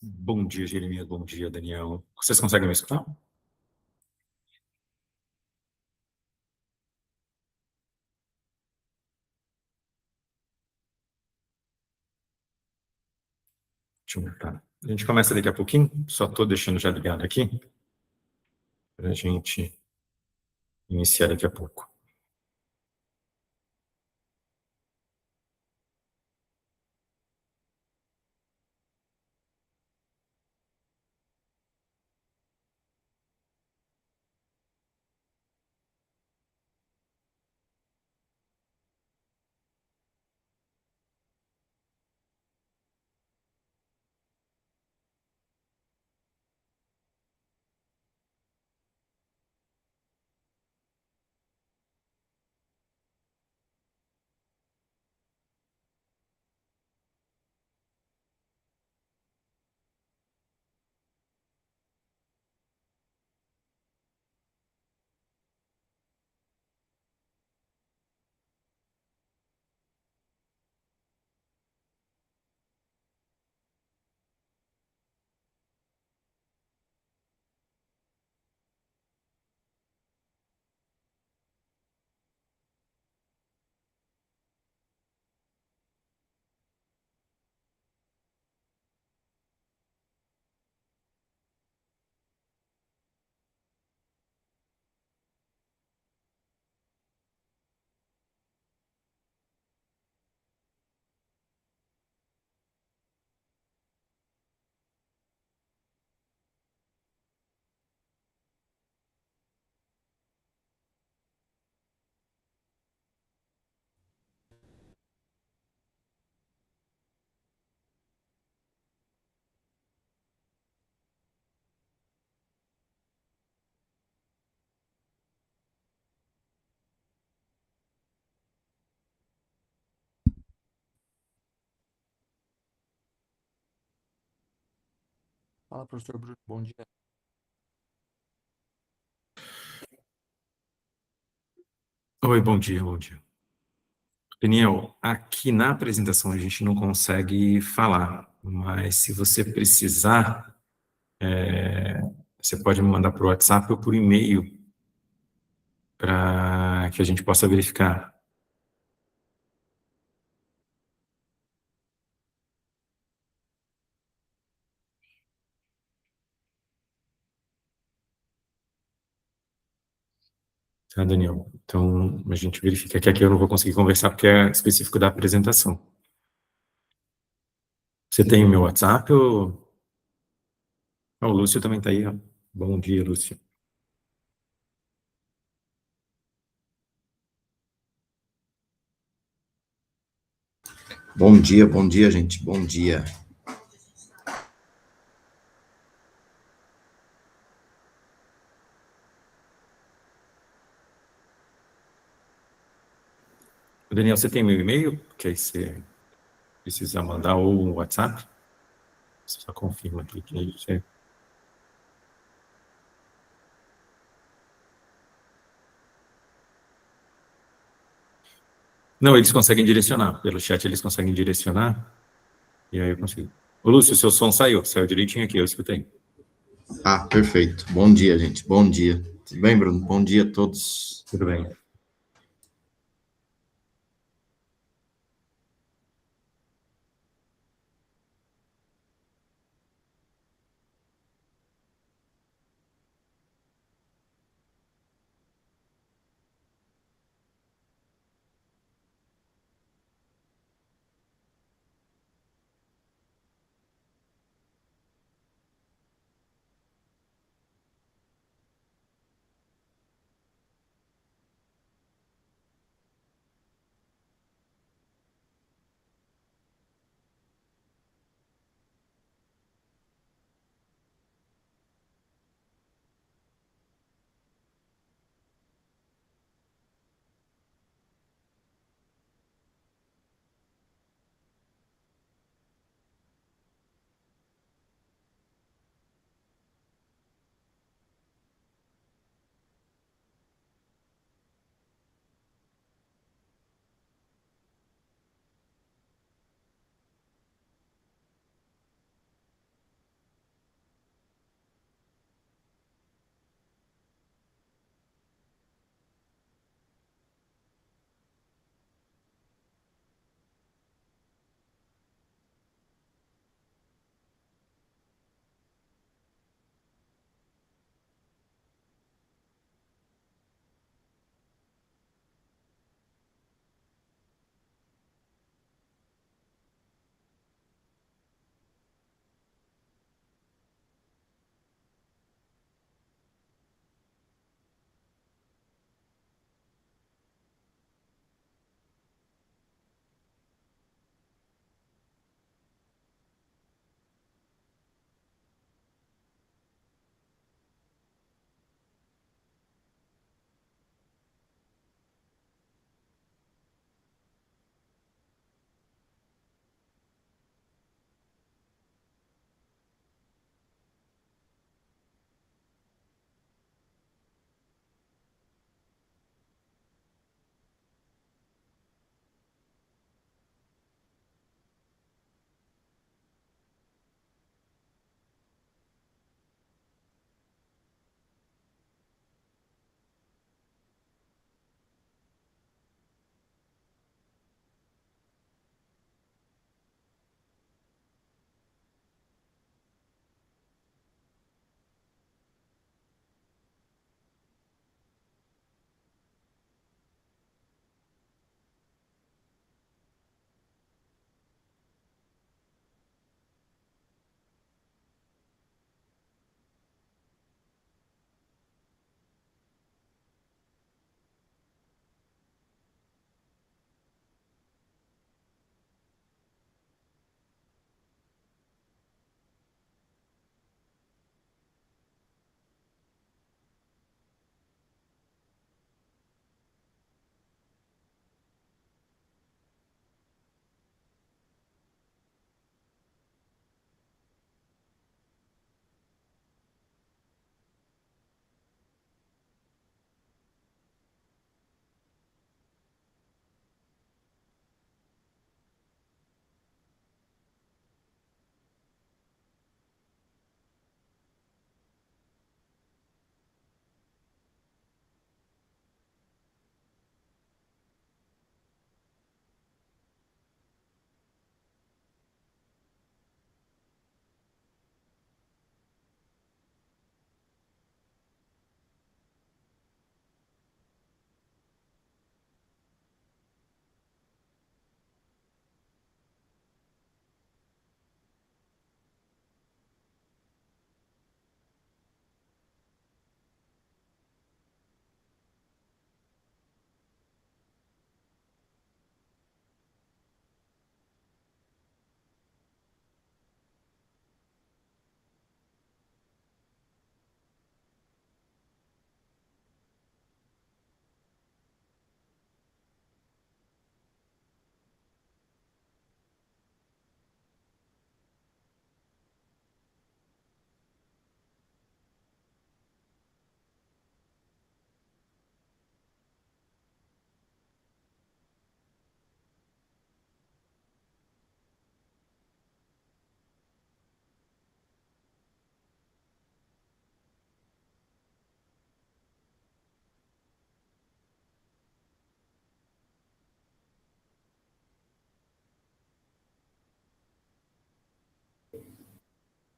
Bom dia, Jeremias. Bom dia, Daniel. Vocês conseguem me escutar? Ótimo, tá. A gente começa daqui a pouquinho. Só estou deixando já ligado aqui para a gente iniciar daqui a pouco. Fala, professor Bruno, bom dia. Oi, bom dia, bom dia. Daniel, aqui na apresentação a gente não consegue falar, mas se você precisar, você pode me mandar por WhatsApp ou por e-mail para que a gente possa verificar. Tá, Daniel? Então, a gente verifica que aqui eu não vou conseguir conversar porque é específico da apresentação. Você tem o meu WhatsApp ou... Ah, o Lúcio também está aí, ó. Bom dia, Lúcio. Bom dia, gente. Bom dia. Daniel, você tem meu e-mail? Que aí você precisa mandar ou um WhatsApp? Você só confirma aqui que aí você... Não, eles conseguem direcionar. Pelo chat eles conseguem direcionar. E aí eu consigo. Ô, Lúcio, seu som saiu. Saiu direitinho aqui, eu escutei. Ah, perfeito. Bom dia, gente. Bom dia. Tudo bem, Bruno? Bom dia a todos. Tudo bem.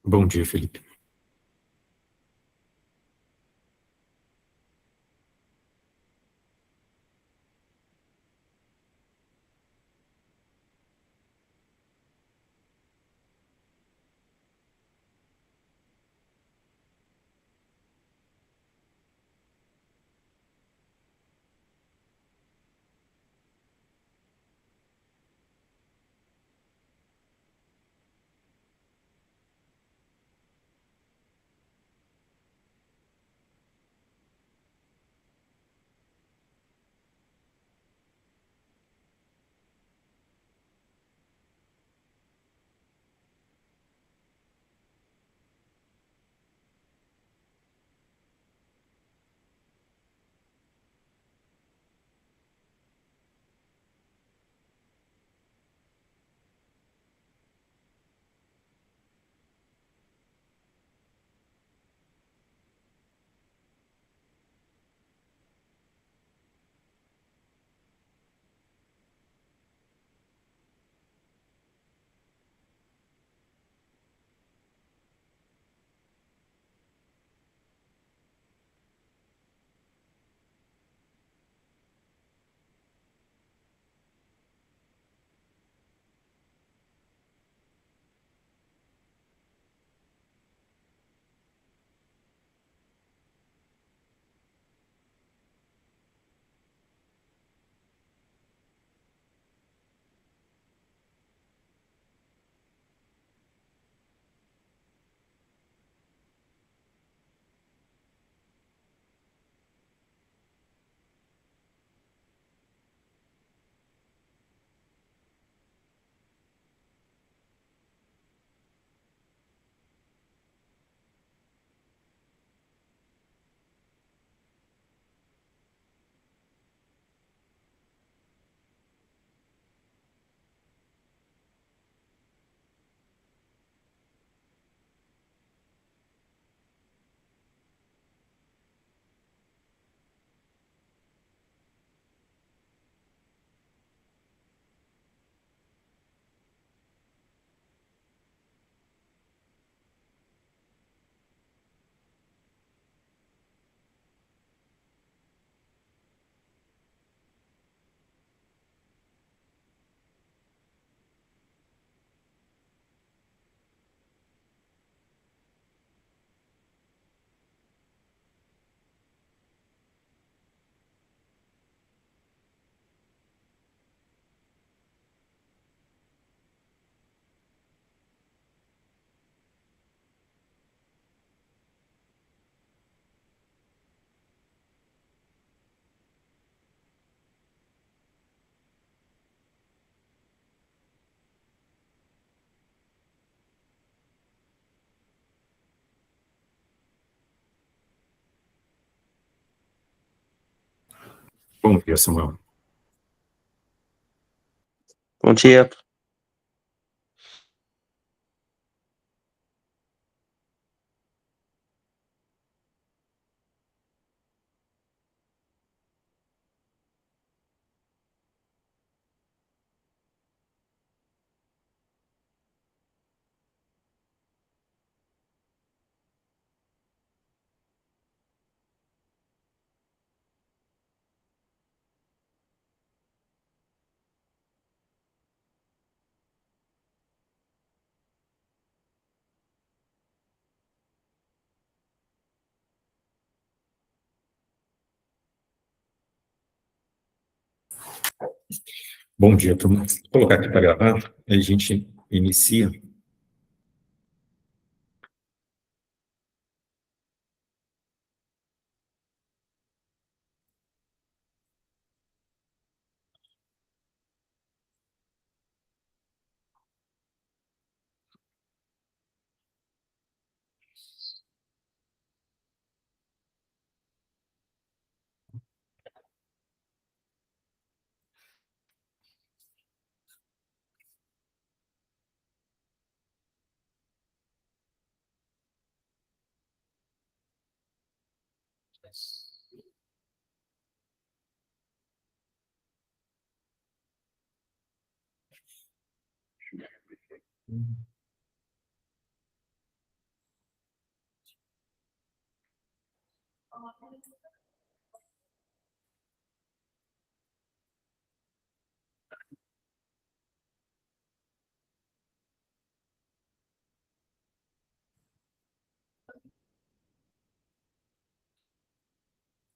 Bom dia, Felipe. Bom dia, Samuel. Bom dia. Bom dia, turma. Vou colocar aqui para gravar, aí a gente inicia.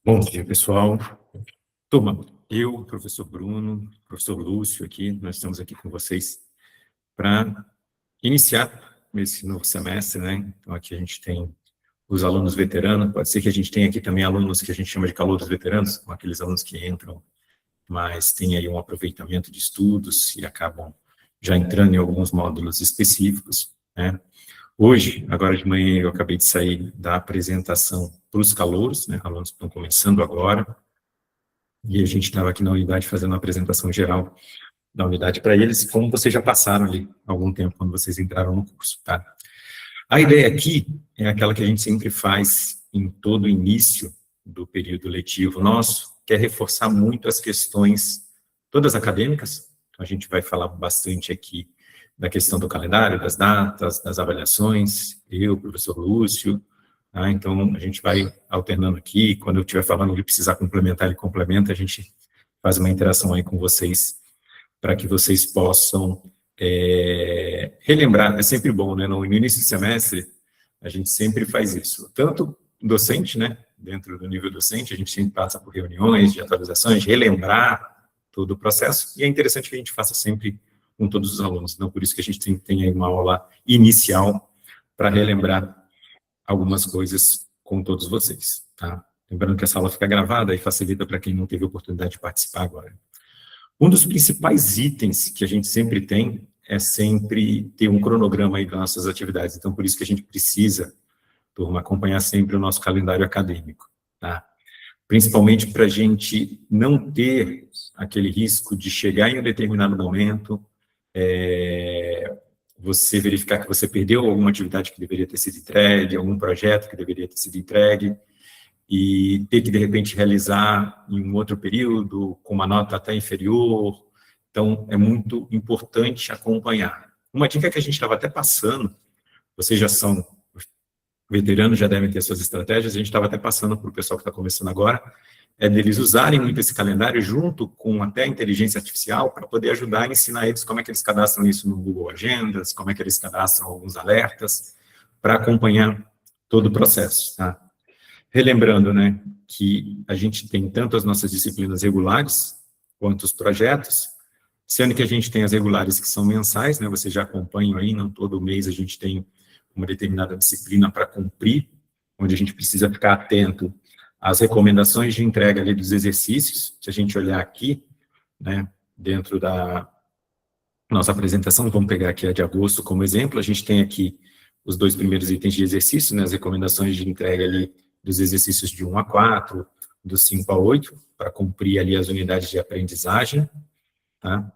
Bom dia, pessoal. Turma, eu, professor Bruno, professor Lúcio aqui, nós estamos aqui com vocês para iniciar esse novo semestre, né? Então, aqui a gente tem os alunos veteranos, pode ser que a gente tenha aqui também alunos que a gente chama de calouros veteranos, com aqueles alunos que entram, mas tem aí um aproveitamento de estudos e acabam já entrando em alguns módulos específicos, né? Hoje, agora de manhã, eu acabei de sair da apresentação para os calouros, né? Alunos que estão começando agora, e a gente estava aqui na unidade fazendo uma apresentação geral da unidade para eles, como vocês já passaram ali algum tempo quando vocês entraram no curso, tá? A ideia aqui é aquela que a gente sempre faz em todo o início do período letivo nosso, que é reforçar muito as questões, todas acadêmicas. Então, a gente vai falar bastante aqui da questão do calendário, das datas, das avaliações, eu, professor Lúcio, tá? Então, a gente vai alternando aqui, quando eu estiver falando ele precisar complementar, ele complementa, a gente faz uma interação aí com vocês, para que vocês possam relembrar. É sempre bom, né? No início do semestre, a gente sempre faz isso. Tanto docente, né? Dentro do nível docente, a gente sempre passa por reuniões de atualizações, relembrar todo o processo, e é interessante que a gente faça sempre com todos os alunos. Então, por isso que a gente tem aí uma aula inicial para relembrar algumas coisas com todos vocês, tá? Lembrando que essa aula fica gravada e facilita para quem não teve oportunidade de participar agora. Um dos principais itens que a gente sempre tem é sempre ter um cronograma aí das nossas atividades. Então, por isso que a gente precisa, turma, acompanhar sempre o nosso calendário acadêmico, tá? Principalmente para a gente não ter aquele risco de chegar em um determinado momento, você verificar que você perdeu alguma atividade que deveria ter sido entregue, algum projeto que deveria ter sido entregue, e ter que, de repente, realizar em um outro período, com uma nota até inferior. Então, é muito importante acompanhar. Uma dica que a gente estava até passando, vocês já são veteranos, já devem ter suas estratégias, a gente estava até passando para o pessoal que está começando agora, é deles usarem muito esse calendário junto com até a inteligência artificial para poder ajudar a ensinar eles como é que eles cadastram isso no Google Agendas, como é que eles cadastram alguns alertas, para acompanhar todo o processo, tá? Relembrando, né, que a gente tem tanto as nossas disciplinas regulares, quanto os projetos, sendo que a gente tem as regulares que são mensais, né, vocês já acompanham aí, não todo mês a gente tem uma determinada disciplina para cumprir, onde a gente precisa ficar atento às recomendações de entrega ali dos exercícios. Se a gente olhar aqui, né, dentro da nossa apresentação, vamos pegar aqui a de agosto como exemplo, a gente tem aqui os 2 primeiros itens de exercício, né, as recomendações de entrega ali dos exercícios de 1 a 4, dos 5 a 8, para cumprir ali as unidades de aprendizagem, tá?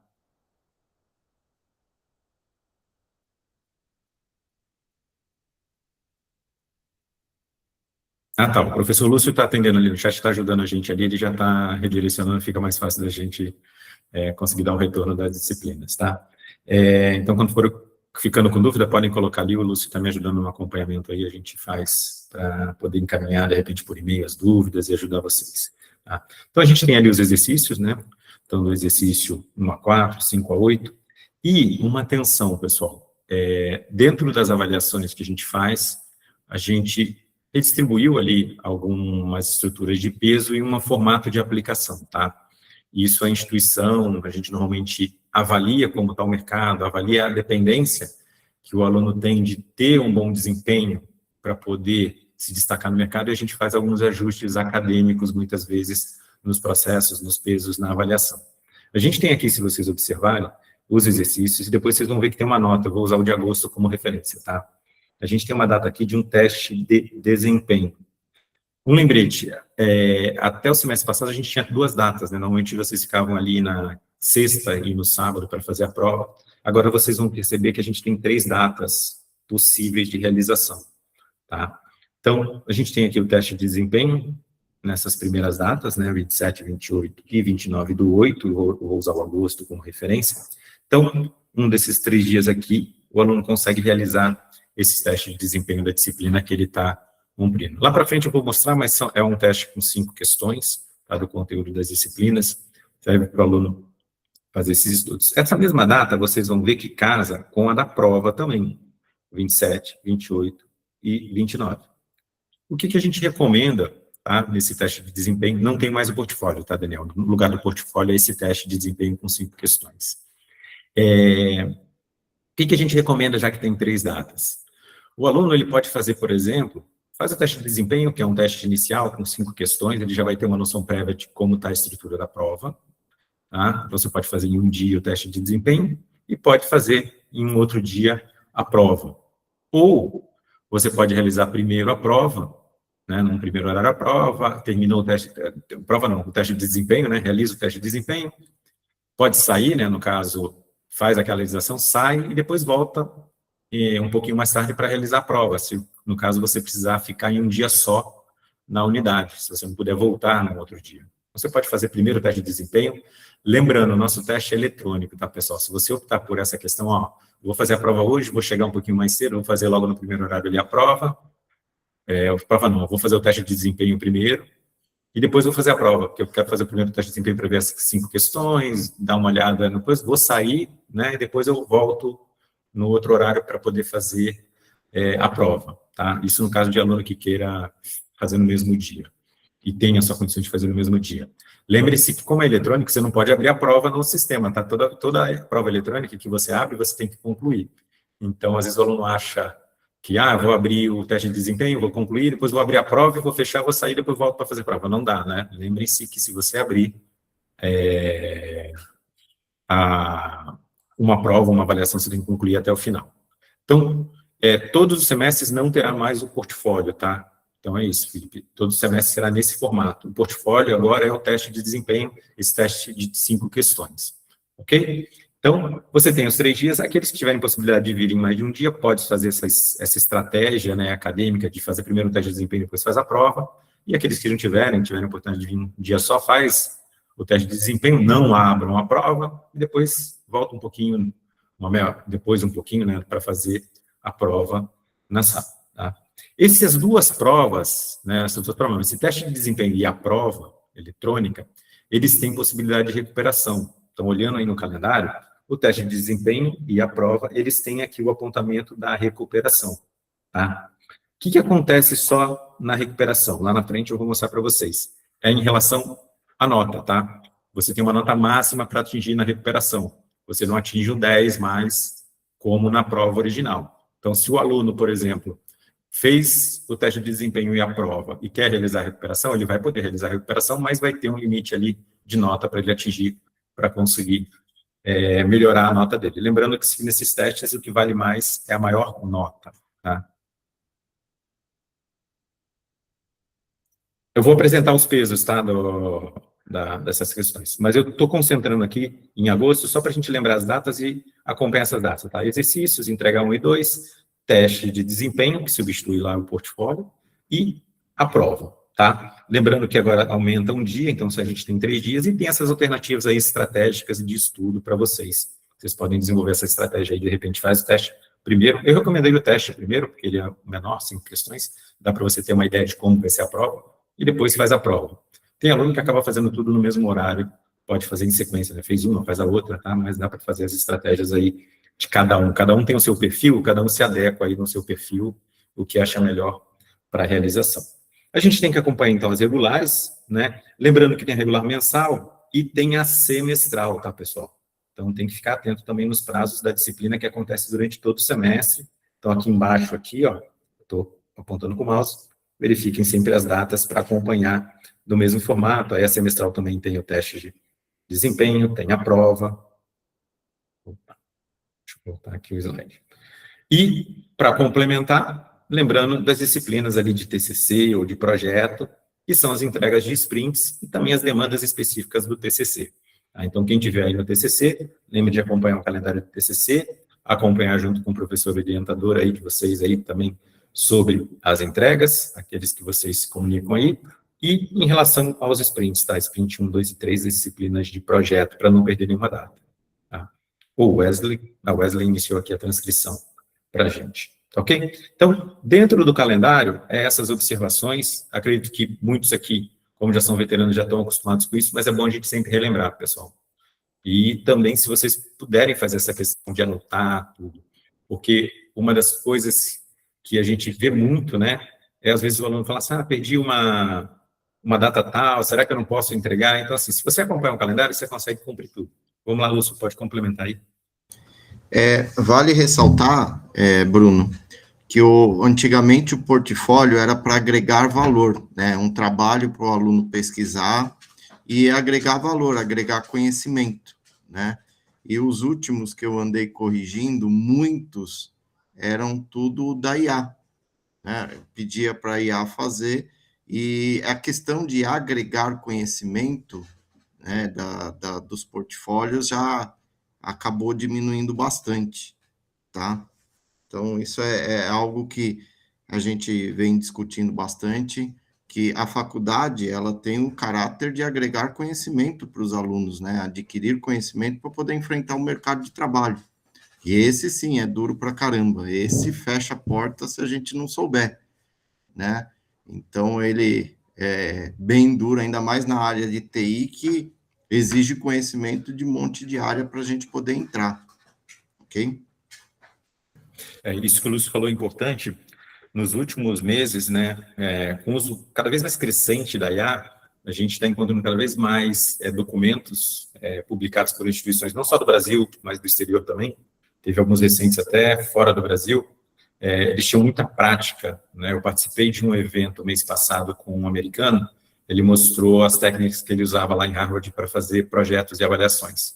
Ah, tá, o professor Lúcio está atendendo ali no chat, está ajudando a gente ali, ele já está redirecionando, fica mais fácil da gente conseguir dar um retorno das disciplinas, tá? Então, quando for ficando com dúvida, podem colocar ali, o Lúcio está me ajudando no acompanhamento aí, a gente faz para poder encaminhar, de repente, por e-mail as dúvidas e ajudar vocês, tá? Então, a gente tem ali os exercícios, né? Então, no exercício 1 a 4, 5 a 8, e uma atenção, pessoal, dentro das avaliações que a gente faz, a gente distribuiu ali algumas estruturas de peso e um formato de aplicação, tá? Isso a instituição, a gente normalmente avalia como está o mercado, avalia a dependência que o aluno tem de ter um bom desempenho para poder se destacar no mercado, e a gente faz alguns ajustes acadêmicos, muitas vezes, nos processos, nos pesos, na avaliação. A gente tem aqui, se vocês observarem, os exercícios, e depois vocês vão ver que tem uma nota, eu vou usar o de agosto como referência, tá? A gente tem uma data aqui de um teste de desempenho. Um lembrete, até o semestre passado a gente tinha 2 datas, né? Normalmente vocês ficavam ali na sexta e no sábado para fazer a prova. Agora vocês vão perceber que a gente tem 3 datas possíveis de realização, tá? Então, a gente tem aqui o teste de desempenho nessas primeiras datas, né? 27, 28 e 29/8, vou usar o agosto como referência. Então, um desses 3 dias aqui, o aluno consegue realizar esses testes de desempenho da disciplina que ele está cumprindo. Lá para frente eu vou mostrar, mas é um teste com 5 questões, tá, do conteúdo das disciplinas, serve para o aluno fazer esses estudos. Essa mesma data, vocês vão ver que casa com a da prova também, 27, 28 e 29. O que a gente recomenda tá? Nesse teste de desempenho, não tem mais o portfólio, tá, Daniel? No lugar do portfólio é esse teste de desempenho com 5 questões. O que a gente recomenda, já que tem 3 datas? O aluno, ele pode fazer, por exemplo, faz o teste de desempenho, que é um teste inicial com 5 questões, ele já vai ter uma noção prévia de como está a estrutura da prova, tá? Então, você pode fazer em um dia o teste de desempenho e pode fazer em um outro dia a prova. Ou você pode realizar primeiro a prova, né, num primeiro horário a prova, terminou o teste, prova não, o teste de desempenho, né, realiza o teste de desempenho, pode sair, né, no caso, faz aquela realização, sai e depois volta um pouquinho mais tarde para realizar a prova, se no caso você precisar ficar em um dia só na unidade, se você não puder voltar no outro dia. Você pode fazer primeiro o teste de desempenho, lembrando, o nosso teste é eletrônico, tá, pessoal? Se você optar por essa questão, ó, vou fazer a prova hoje, vou chegar um pouquinho mais cedo, vou fazer logo no primeiro horário ali a prova, vou fazer o teste de desempenho primeiro, e depois vou fazer a prova, porque eu quero fazer o primeiro teste de desempenho para ver as 5 questões, dar uma olhada, depois vou sair, né, e depois eu volto no outro horário para poder fazer a prova, tá? Isso no caso de aluno que queira fazer no mesmo dia, e tenha a sua condição de fazer no mesmo dia. Lembre-se que, como é eletrônico, você não pode abrir a prova no sistema, tá? Toda a prova eletrônica que você abre, você tem que concluir. Então, às vezes o aluno acha que, vou abrir o teste de desempenho, vou concluir, depois vou abrir a prova, vou fechar, vou sair, depois volto para fazer a prova. Não dá, né? Lembrem-se que se você abrir uma prova, uma avaliação, você tem que concluir até o final. Então, todos os semestres não terá mais o portfólio, tá? Então, é isso, Felipe. Todo semestre será nesse formato. O portfólio agora é o teste de desempenho, esse teste de 5 questões. Ok? Então, você tem os 3 dias. Aqueles que tiverem possibilidade de vir em mais de um dia, pode fazer essa estratégia, né, acadêmica de fazer primeiro o teste de desempenho e depois faz a prova. E aqueles que não tiverem oportunidade de vir um dia só, faz o teste de desempenho, não abram a prova, e depois volta um pouquinho, né, para fazer a prova na sala, tá? Essas duas provas, né, esse teste de desempenho e a prova eletrônica, eles têm possibilidade de recuperação. Então, olhando aí no calendário, o teste de desempenho e a prova, eles têm aqui o apontamento da recuperação, tá? O que acontece só na recuperação? Lá na frente eu vou mostrar para vocês. É em relação à nota, tá? Você tem uma nota máxima para atingir na recuperação. Você não atinge o 10 mais, como na prova original. Então, se o aluno, por exemplo, fez o teste de desempenho e a prova e quer realizar a recuperação, ele vai poder realizar a recuperação, mas vai ter um limite ali de nota para ele atingir, para conseguir melhorar a nota dele. Lembrando que nesses testes o que vale mais é a maior nota, tá? Eu vou apresentar os pesos, tá, dessas questões, mas eu estou concentrando aqui em agosto só para a gente lembrar as datas e acompanhar essas datas, tá? Exercícios, entrega 1 e 2, teste de desempenho, que substitui lá o portfólio, e a prova, tá? Lembrando que agora aumenta um dia, então se a gente tem 3 dias, e tem essas alternativas aí estratégicas de estudo para vocês. Vocês podem desenvolver essa estratégia aí, de repente faz o teste primeiro. Eu recomendei o teste primeiro, porque ele é menor, 5 questões, dá para você ter uma ideia de como vai ser a prova, e depois faz a prova. Tem aluno que acaba fazendo tudo no mesmo horário, pode fazer em sequência, né? Fez uma, faz a outra, tá? Mas dá para fazer as estratégias aí de cada um tem o seu perfil, cada um se adequa aí no seu perfil, o que acha melhor para a realização. A gente tem que acompanhar, então, as regulares, né? Lembrando que tem a regular mensal e tem a semestral, tá, pessoal? Então, tem que ficar atento também nos prazos da disciplina que acontece durante todo o semestre. Então, aqui embaixo, aqui, ó, estou apontando com o mouse, verifiquem sempre as datas para acompanhar do mesmo formato. Aí a semestral também tem o teste de desempenho, tem a prova. Opa, deixa eu voltar aqui o slide. E, para complementar, lembrando das disciplinas ali de TCC ou de projeto, que são as entregas de sprints e também as demandas específicas do TCC. Tá? Então, quem tiver aí no TCC, lembre de acompanhar o calendário do TCC, acompanhar junto com o professor orientador aí de vocês aí também sobre as entregas, aqueles que vocês se comunicam aí, e em relação aos sprints, tá? Sprint 1, 2 e 3, as disciplinas de projeto, para não perder nenhuma data. Tá? A Wesley iniciou aqui a transcrição para a gente, ok? Então, dentro do calendário, essas observações, acredito que muitos aqui, como já são veteranos, já estão acostumados com isso, mas é bom a gente sempre relembrar, pessoal. E também, se vocês puderem fazer essa questão de anotar tudo, porque uma das coisas que a gente vê muito, né, às vezes o aluno fala assim, perdi uma uma data tal, será que eu não posso entregar? Então, assim, se você acompanha o calendário, você consegue cumprir tudo. Vamos lá, Lúcio, pode complementar aí. Vale ressaltar, Bruno, que antigamente o portfólio era para agregar valor, né? Um trabalho para o aluno pesquisar e agregar valor, agregar conhecimento, né? E os últimos que eu andei corrigindo, muitos eram tudo da IA, né? Eu pedia para a IA fazer, e a questão de agregar conhecimento, né, dos portfólios já acabou diminuindo bastante, tá? Então, isso é algo que a gente vem discutindo bastante, que a faculdade, ela tem o caráter de agregar conhecimento para os alunos, né? Adquirir conhecimento para poder enfrentar o mercado de trabalho. E esse, sim, é duro para caramba. Esse fecha a porta se a gente não souber, né? Então, ele é bem duro, ainda mais na área de TI, que exige conhecimento de um monte de área para a gente poder entrar, ok? Isso que o Lúcio falou é importante. Nos últimos meses, né, com o uso cada vez mais crescente da IA, a gente está encontrando cada vez mais documentos publicados por instituições, não só do Brasil, mas do exterior também. Teve alguns recentes até fora do Brasil. Eles tinham muita prática, né? Eu participei de um evento mês passado com um americano, ele mostrou as técnicas que ele usava lá em Harvard para fazer projetos e avaliações.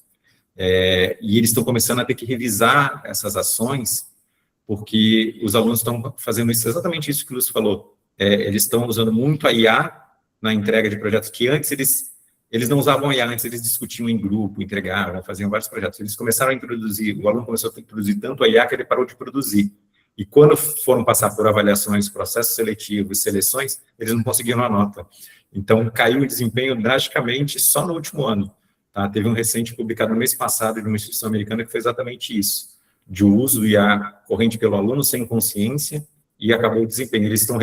E eles estão começando a ter que revisar essas ações, porque os alunos estão fazendo exatamente isso que o Lúcio falou. Eles estão usando muito a IA na entrega de projetos, que antes eles não usavam a IA, antes eles discutiam em grupo, entregavam, faziam vários projetos. Eles começaram a introduzir, o aluno começou a introduzir tanto a IA que ele parou de produzir. E quando foram passar por avaliações, processos seletivos, seleções, eles não conseguiram a nota. Então, caiu o desempenho drasticamente só no último ano. Tá? Teve um recente publicado no mês passado de uma instituição americana que foi exatamente isso, de uso do IA corrente pelo aluno sem consciência, e acabou o desempenho. Eles estão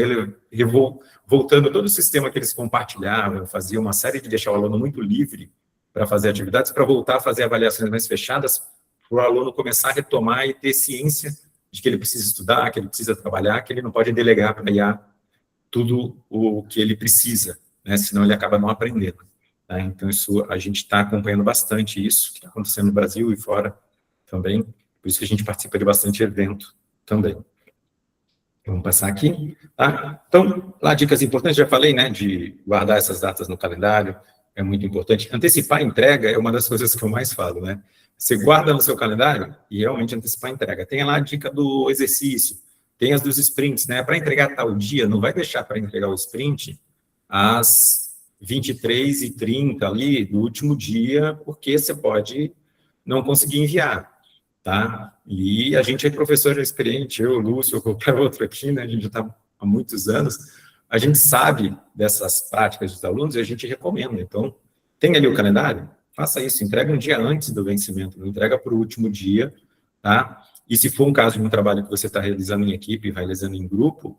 voltando todo o sistema que eles compartilhavam, faziam uma série de deixar o aluno muito livre para fazer atividades, para voltar a fazer avaliações mais fechadas, para o aluno começar a retomar e ter ciência de que ele precisa estudar, que ele precisa trabalhar, que ele não pode delegar para a IA tudo o que ele precisa, né? Senão ele acaba não aprendendo. Tá? Então, isso, a gente está acompanhando bastante isso, que está acontecendo no Brasil e fora também, por isso que a gente participa de bastante evento também. Vamos passar aqui, tá? Então, lá, dicas importantes, já falei, né, de guardar essas datas no calendário, é muito importante. Antecipar a entrega é uma das coisas que eu mais falo, né? Você guarda no seu calendário e realmente antecipar a entrega. Tem lá a dica do exercício, tem as dos sprints, né? Para entregar tal dia, não vai deixar para entregar o sprint às 23h30 ali do último dia, porque você pode não conseguir enviar, tá? E a gente é professor experiente, eu, Lúcio, qualquer outro aqui, né? A gente já está há muitos anos, a gente sabe dessas práticas dos alunos e a gente recomenda. Então, tem ali o calendário, faça isso, entrega um dia antes do vencimento, não entrega para o último dia, tá? E se for um caso de um trabalho que você está realizando em equipe, realizando em grupo,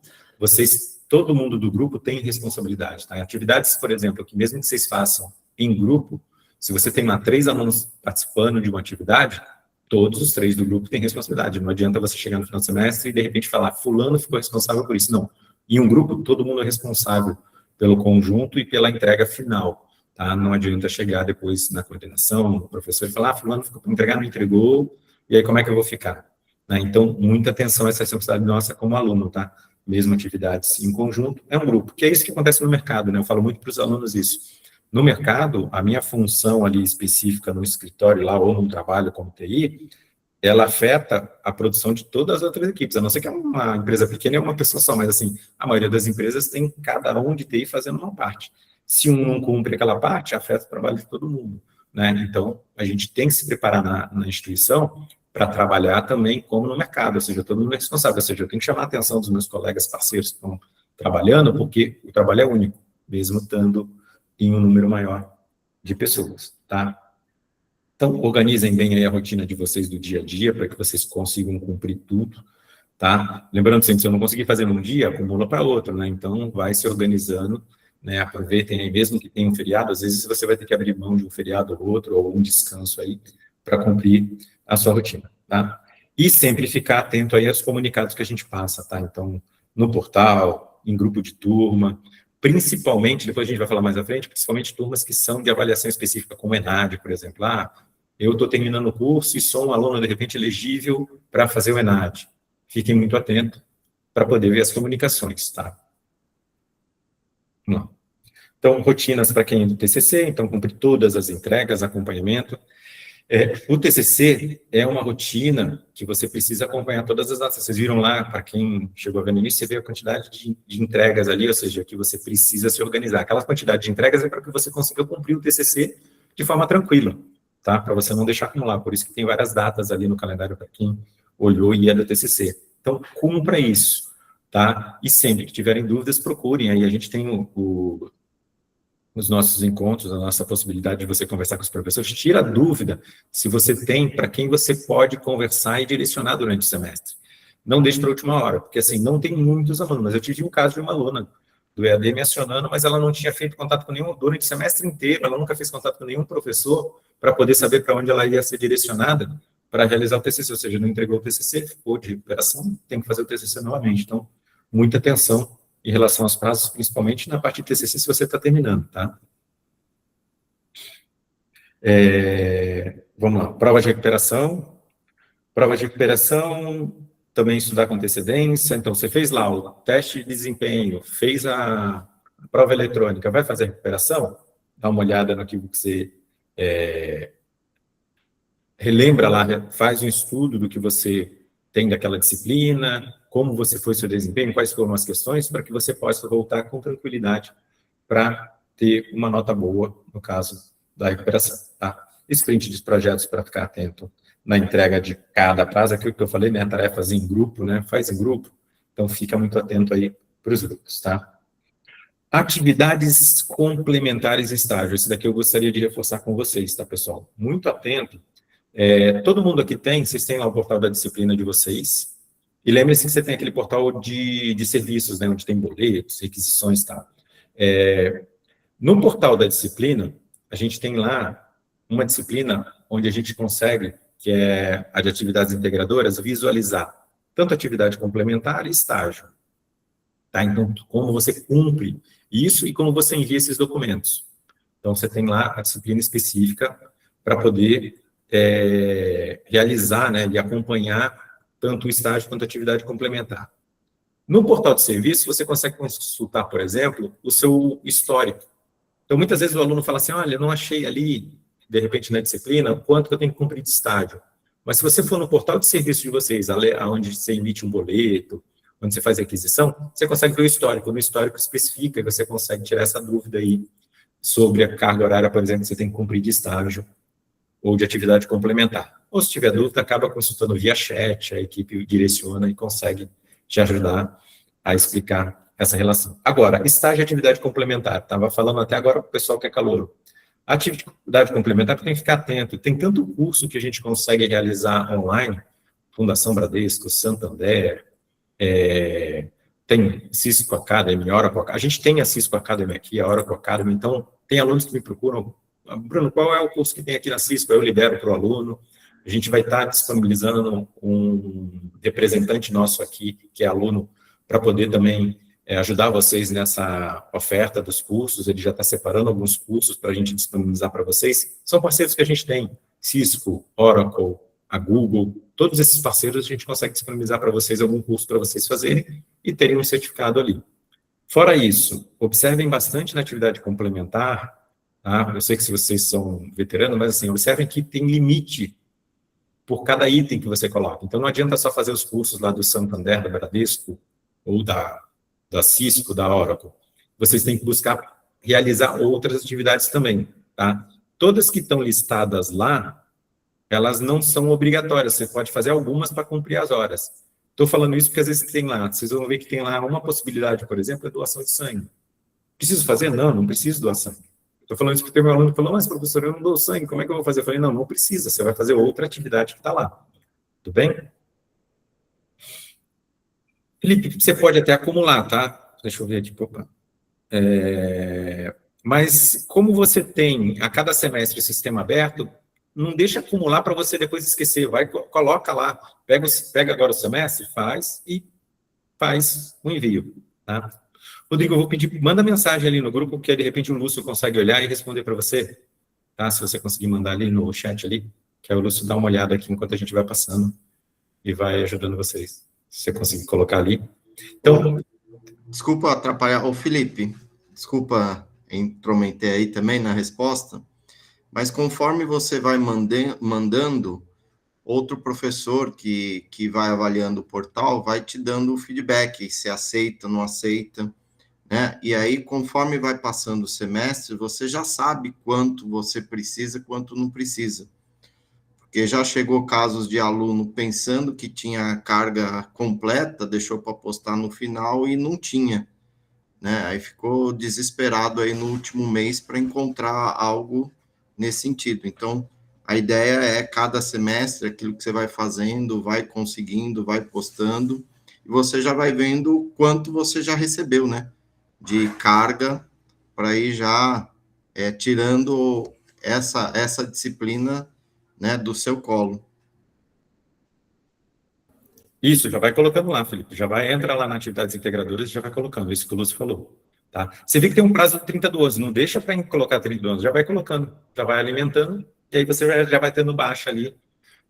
todo mundo do grupo tem responsabilidade, tá? Atividades, por exemplo, que mesmo que vocês façam em grupo, se você tem lá 3 alunos participando de uma atividade, todos os 3 do grupo têm responsabilidade. Não adianta você chegar no final do semestre e, de repente, falar, fulano ficou responsável por isso. Não. Em um grupo, todo mundo é responsável pelo conjunto e pela entrega final. Tá? Não adianta chegar depois na coordenação, o professor, e falar, fulano ficou para entregar, não entregou, e aí como é que eu vou ficar? Né? Então, muita atenção a essa responsabilidade nossa como aluno, tá? Mesmo atividades em conjunto, é um grupo. Que é isso que acontece no mercado, né? Eu falo muito para os alunos isso. No mercado, a minha função ali específica no escritório lá, ou no trabalho como TI, ela afeta a produção de todas as outras equipes, a não ser que é uma empresa pequena e uma pessoa só, mas assim, a maioria das empresas tem cada um de TI fazendo uma parte. Se um não cumpre aquela parte, afeta o trabalho de todo mundo, né? Então, a gente tem que se preparar na instituição para trabalhar também como no mercado, ou seja, todo mundo é responsável, ou seja, eu tenho que chamar a atenção dos meus colegas parceiros que estão trabalhando, porque o trabalho é único, mesmo estando em um número maior de pessoas, tá? Então, organizem bem aí a rotina de vocês do dia a dia, para que vocês consigam cumprir tudo, tá? Lembrando sempre, se eu não conseguir fazer num dia, acumula para outro, né? Então, vai se organizando, né? Aproveitem aí, mesmo que tenha um feriado, às vezes você vai ter que abrir mão de um feriado ou outro, ou um descanso aí, para cumprir a sua rotina, tá? E sempre ficar atento aí aos comunicados que a gente passa, tá? Então, no portal, em grupo de turma, principalmente, depois a gente vai falar mais à frente, principalmente turmas que são de avaliação específica, como ENAD, por exemplo. Eu estou terminando o curso e sou um aluno, de repente, elegível para fazer o ENAD. Fiquem muito atentos para poder ver as comunicações, tá? Não. Então, rotinas para quem é do TCC, então cumprir todas as entregas, acompanhamento. O TCC é uma rotina que você precisa acompanhar todas as datas. Vocês viram lá, para quem chegou a ver no início, você vê a quantidade de entregas ali, ou seja, que você precisa se organizar. Aquela quantidade de entregas é para que você consiga cumprir o TCC de forma tranquila, tá? Para você não deixar acumular. Por isso que tem várias datas ali no calendário para quem olhou e é do TCC. Então, cumpra isso, tá? E sempre que tiverem dúvidas, procurem. Aí a gente tem nos nossos encontros, a nossa possibilidade de você conversar com os professores, tira a dúvida se você tem para quem você pode conversar e direcionar durante o semestre. Não deixe para a última hora, porque assim, não tem muitos alunos. Eu tive um caso de uma aluna do EAD me acionando, mas ela não tinha feito contato com nenhum, durante o semestre inteiro, ela nunca fez contato com nenhum professor para poder saber para onde ela ia ser direcionada para realizar o TCC, ou seja, não entregou o TCC, ficou de recuperação, tem que fazer o TCC novamente. Então, muita atenção em relação aos prazos, principalmente na parte de TCC, se você está terminando, tá? Vamos lá, prova de recuperação. Prova de recuperação, também estudar com antecedência. Então, você fez lá o teste de desempenho, fez a prova eletrônica, vai fazer a recuperação? Dá uma olhada no que você relembra lá, faz um estudo do que você tem daquela disciplina, como você foi seu desempenho, quais foram as questões, para que você possa voltar com tranquilidade para ter uma nota boa, no caso da recuperação, tá? Sprint de projetos para ficar atento na entrega de cada prazo, aquilo que eu falei, né, tarefas em grupo, né, faz em grupo, então fica muito atento aí para os grupos, tá? Atividades complementares em estágio, esse daqui eu gostaria de reforçar com vocês, tá, pessoal? Muito atento. Todo mundo aqui vocês têm lá o portal da disciplina de vocês, e lembre-se que você tem aquele portal de serviços, né, onde tem boletos, requisições e tal. No portal da disciplina, a gente tem lá uma disciplina onde a gente consegue, que é a de atividades integradoras, visualizar tanto atividade complementar e estágio. Tá? Então, como você cumpre isso e como você envia esses documentos. Então, você tem lá a disciplina específica para poder realizar, né, e acompanhar tanto o estágio quanto a atividade complementar. No portal de serviço, você consegue consultar, por exemplo, o seu histórico. Então, muitas vezes o aluno fala assim, olha, eu não achei ali, de repente, na disciplina, o quanto que eu tenho que cumprir de estágio. Mas se você for no portal de serviço de vocês, onde você emite um boleto, onde você faz a aquisição, você consegue ver o histórico. No histórico especifica, você consegue tirar essa dúvida aí sobre a carga horária, por exemplo, que você tem que cumprir de estágio ou de atividade complementar. Ou se tiver dúvida, acaba consultando via chat, a equipe direciona e consegue te ajudar a explicar essa relação. Agora, estágio e atividade complementar. Estava falando até agora para o pessoal que é calouro. A atividade complementar tem que ficar atento. Tem tanto curso que a gente consegue realizar online, Fundação Bradesco, Santander, tem Cisco Academy, Oracle Academy. A gente tem a Cisco Academy aqui, a Oracle Academy. Então, tem alunos que me procuram. Bruno, qual é o curso que tem aqui na Cisco? Eu libero para o aluno. A gente vai estar disponibilizando um representante nosso aqui, que é aluno, para poder também ajudar vocês nessa oferta dos cursos. Ele já está separando alguns cursos para a gente disponibilizar para vocês. São parceiros que a gente tem, Cisco, Oracle, a Google, todos esses parceiros a gente consegue disponibilizar para vocês algum curso para vocês fazerem e terem um certificado ali. Fora isso, observem bastante na atividade complementar, tá? Eu sei que se vocês são veteranos, mas assim, observem que tem limite por cada item que você coloca. Então, não adianta só fazer os cursos lá do Santander, da Bradesco, ou da Cisco, da Oracle. Vocês têm que buscar realizar outras atividades também, tá? Todas que estão listadas lá, elas não são obrigatórias. Você pode fazer algumas para cumprir as horas. Estou falando isso porque às vezes tem lá, vocês vão ver que tem lá uma possibilidade, por exemplo, é doação de sangue. Preciso fazer? Não, não preciso doar sangue. Estou falando isso porque meu aluno falou, mas professor, eu não dou sangue, como é que eu vou fazer? Eu falei, não, não precisa, você vai fazer outra atividade que está lá. Tudo bem? Felipe, você pode até acumular, tá? Deixa eu ver aqui, opa. Mas como você tem a cada semestre o sistema aberto, não deixa acumular para você depois esquecer. Vai, coloca lá, pega agora o semestre, faz e faz o envio, tá? Rodrigo, eu vou pedir, manda mensagem ali no grupo, que de repente o Lúcio consegue olhar e responder para você, tá? Se você conseguir mandar ali no chat ali, que aí o Lúcio dá uma olhada aqui enquanto a gente vai passando e vai ajudando vocês. Se você conseguir colocar ali. Então, desculpa atrapalhar. Ô, Felipe, desculpa intrometer aí também na resposta, mas conforme você vai mandando, outro professor que vai avaliando o portal vai te dando o feedback, se aceita, não aceita, né? E aí, conforme vai passando o semestre, você já sabe quanto você precisa, quanto não precisa. Porque já chegou casos de aluno pensando que tinha a carga completa, deixou para postar no final e não tinha, né? Aí ficou desesperado aí no último mês para encontrar algo nesse sentido. Então, a ideia é cada semestre, aquilo que você vai fazendo, vai conseguindo, vai postando, e você já vai vendo quanto você já recebeu, né? De carga, para ir já tirando essa disciplina, né, do seu colo. isso, já vai colocando lá, Felipe. Já vai, entra lá na atividades integradoras e já vai colocando, isso que o Lúcio falou. Tá? Você vê que tem um prazo de 30 12, não deixa para colocar 30 12, já vai colocando, já vai alimentando, e aí você já vai tendo baixa ali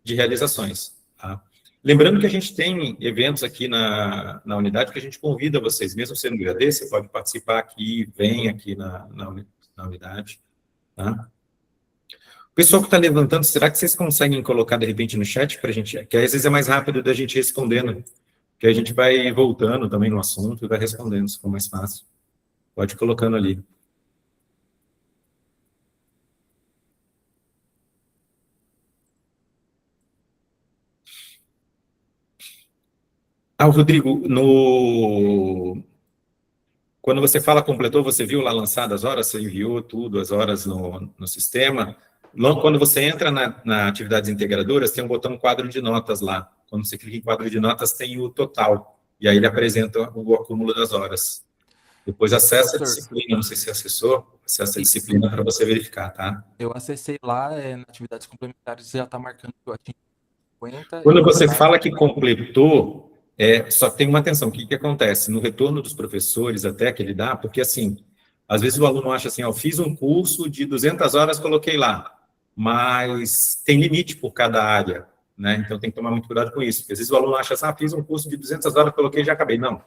de realizações. Tá? Lembrando que a gente tem eventos aqui na unidade que a gente convida vocês, mesmo sendo do EAD, você pode participar aqui, vem aqui na unidade. Tá? O pessoal que está levantando, será que vocês conseguem colocar de repente no chat para a gente, que às vezes é mais rápido da gente respondendo, que a gente vai voltando também no assunto e vai respondendo, se for mais fácil. Pode ir colocando ali. Rodrigo, quando você fala completou, você viu lá lançadas as horas, você enviou tudo, as horas no sistema. Logo, quando você entra na atividades integradoras, tem um botão quadro de notas lá. Quando você clica em quadro de notas, tem o total. E aí ele apresenta o acúmulo das horas. Depois acessa a disciplina, não sei se acessou, acessa a disciplina para você verificar, tá? Eu acessei lá, na atividades complementares já está marcando que eu atingi 50. Quando você fala que completou, só tem uma atenção, o que acontece? No retorno dos professores até que ele dá, porque assim, às vezes o aluno acha assim, fiz um curso de 200 horas, coloquei lá, mas tem limite por cada área, né? Então tem que tomar muito cuidado com isso, porque às vezes o aluno acha assim, fiz um curso de 200 horas, coloquei e já acabei. Não,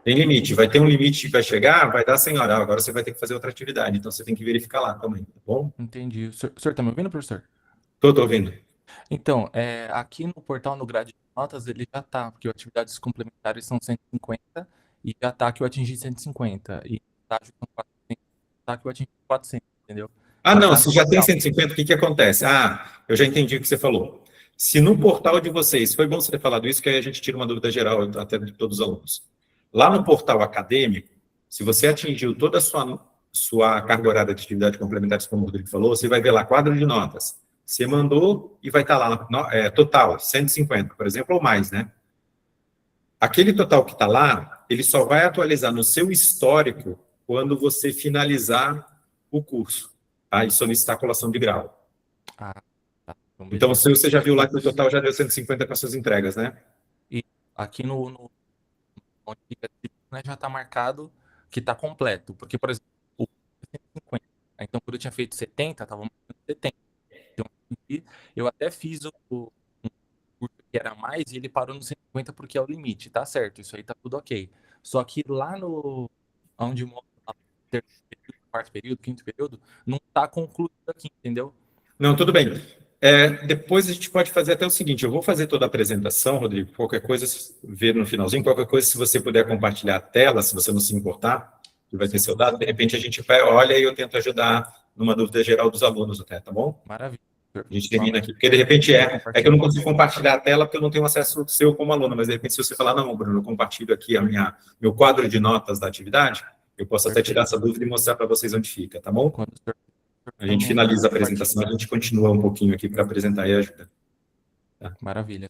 tem limite, vai ter um limite que vai chegar, vai dar 100 horas, agora você vai ter que fazer outra atividade, então você tem que verificar lá também, tá bom? Entendi. O senhor está me ouvindo, professor? Tô ouvindo. Então, aqui no portal, no grade de notas, ele já está, porque atividades complementares são 150, e já está que eu atingi 150, e estágio são 400, está que eu atingi 400, entendeu? Não, se já tem 150, o que acontece? Eu já entendi o que você falou. Se no portal de vocês, foi bom você ter falado isso, que aí a gente tira uma dúvida geral até de todos os alunos. Lá no portal acadêmico, se você atingiu toda a sua carga horária de atividade complementares, como o Rodrigo falou, você vai ver lá quadro de notas. Você mandou e vai estar lá, total, 150, por exemplo, ou mais, né? Aquele total que está lá, ele só vai atualizar no seu histórico quando você finalizar o curso, tá? E solicitar a colação de grau. Então, se você já viu lá que o total já deu 150 com as suas entregas, né? E aqui no onde fica a disciplina já está marcado que está completo, porque, por exemplo, o 150, então quando eu tinha feito 70, estava marcando 70. Então, eu até fiz um curso que era mais e ele parou no 150 porque é o limite, tá certo, isso aí tá tudo ok. Só que lá onde mostra o terceiro período, quarto período, quinto período, não tá concluído aqui, entendeu? Não, tudo bem. Depois a gente pode fazer até o seguinte, eu vou fazer toda a apresentação, Rodrigo, qualquer coisa, ver no finalzinho, qualquer coisa, se você puder compartilhar a tela, se você não se importar, que vai ter seu dado, de repente a gente olha e eu tento ajudar numa dúvida geral dos alunos até, tá bom? Maravilha. A gente termina aqui, porque de repente que eu não consigo compartilhar a tela porque eu não tenho acesso seu como aluno, mas de repente se você falar, não, Bruno, eu compartilho aqui meu quadro de notas da atividade, eu posso até tirar essa dúvida e mostrar para vocês onde fica, tá bom? A gente finaliza a apresentação, a gente continua um pouquinho aqui para apresentar e ajudar. Tá? Maravilha.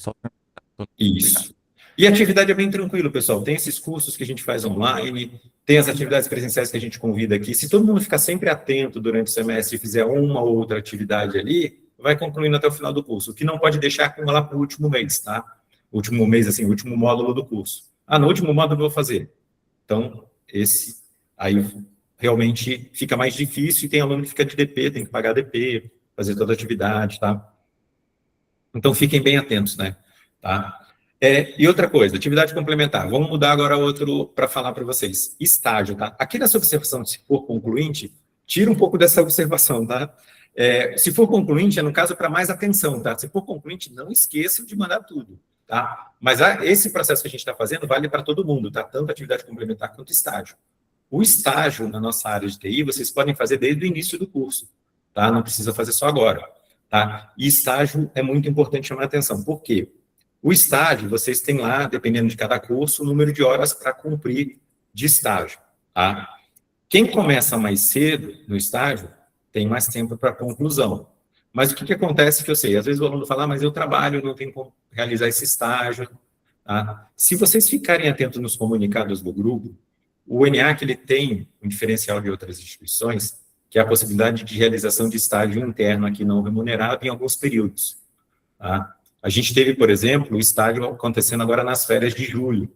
Isso. E a atividade é bem tranquilo, pessoal. Tem esses cursos que a gente faz online, tem as atividades presenciais que a gente convida aqui. Se todo mundo ficar sempre atento durante o semestre e fizer uma ou outra atividade ali, vai concluindo até o final do curso. O que não pode deixar acumular para o último mês, tá? O último mês, assim, o último módulo do curso. No último módulo eu vou fazer. Então, esse Aí realmente fica mais difícil e tem aluno que fica de DP, tem que pagar DP, fazer toda a atividade, tá? Então, fiquem bem atentos, né? Tá? E outra coisa, atividade complementar. Vamos mudar agora outro para falar para vocês. Estágio, tá? Aqui nessa observação, se for concluinte, tira um pouco dessa observação, tá? Se for concluinte, é no caso para mais atenção, tá? Se for concluinte, não esqueçam de mandar tudo, tá? Mas esse processo que a gente está fazendo vale para todo mundo, tá? Tanto atividade complementar quanto estágio. O estágio na nossa área de TI, vocês podem fazer desde o início do curso, tá? Não precisa fazer só agora, tá? E estágio é muito importante chamar a atenção. Por quê? O estágio, vocês têm lá, dependendo de cada curso, o número de horas para cumprir de estágio, tá? Quem começa mais cedo no estágio, tem mais tempo para conclusão. Mas o que acontece que eu sei? Às vezes o aluno fala, mas eu trabalho, não tenho como realizar esse estágio, tá? Se vocês ficarem atentos nos comunicados do grupo, o ENIAC, ele tem um diferencial de outras instituições, que é a possibilidade de realização de estágio interno aqui não remunerado em alguns períodos, tá? A gente teve, por exemplo, o estágio acontecendo agora nas férias de julho,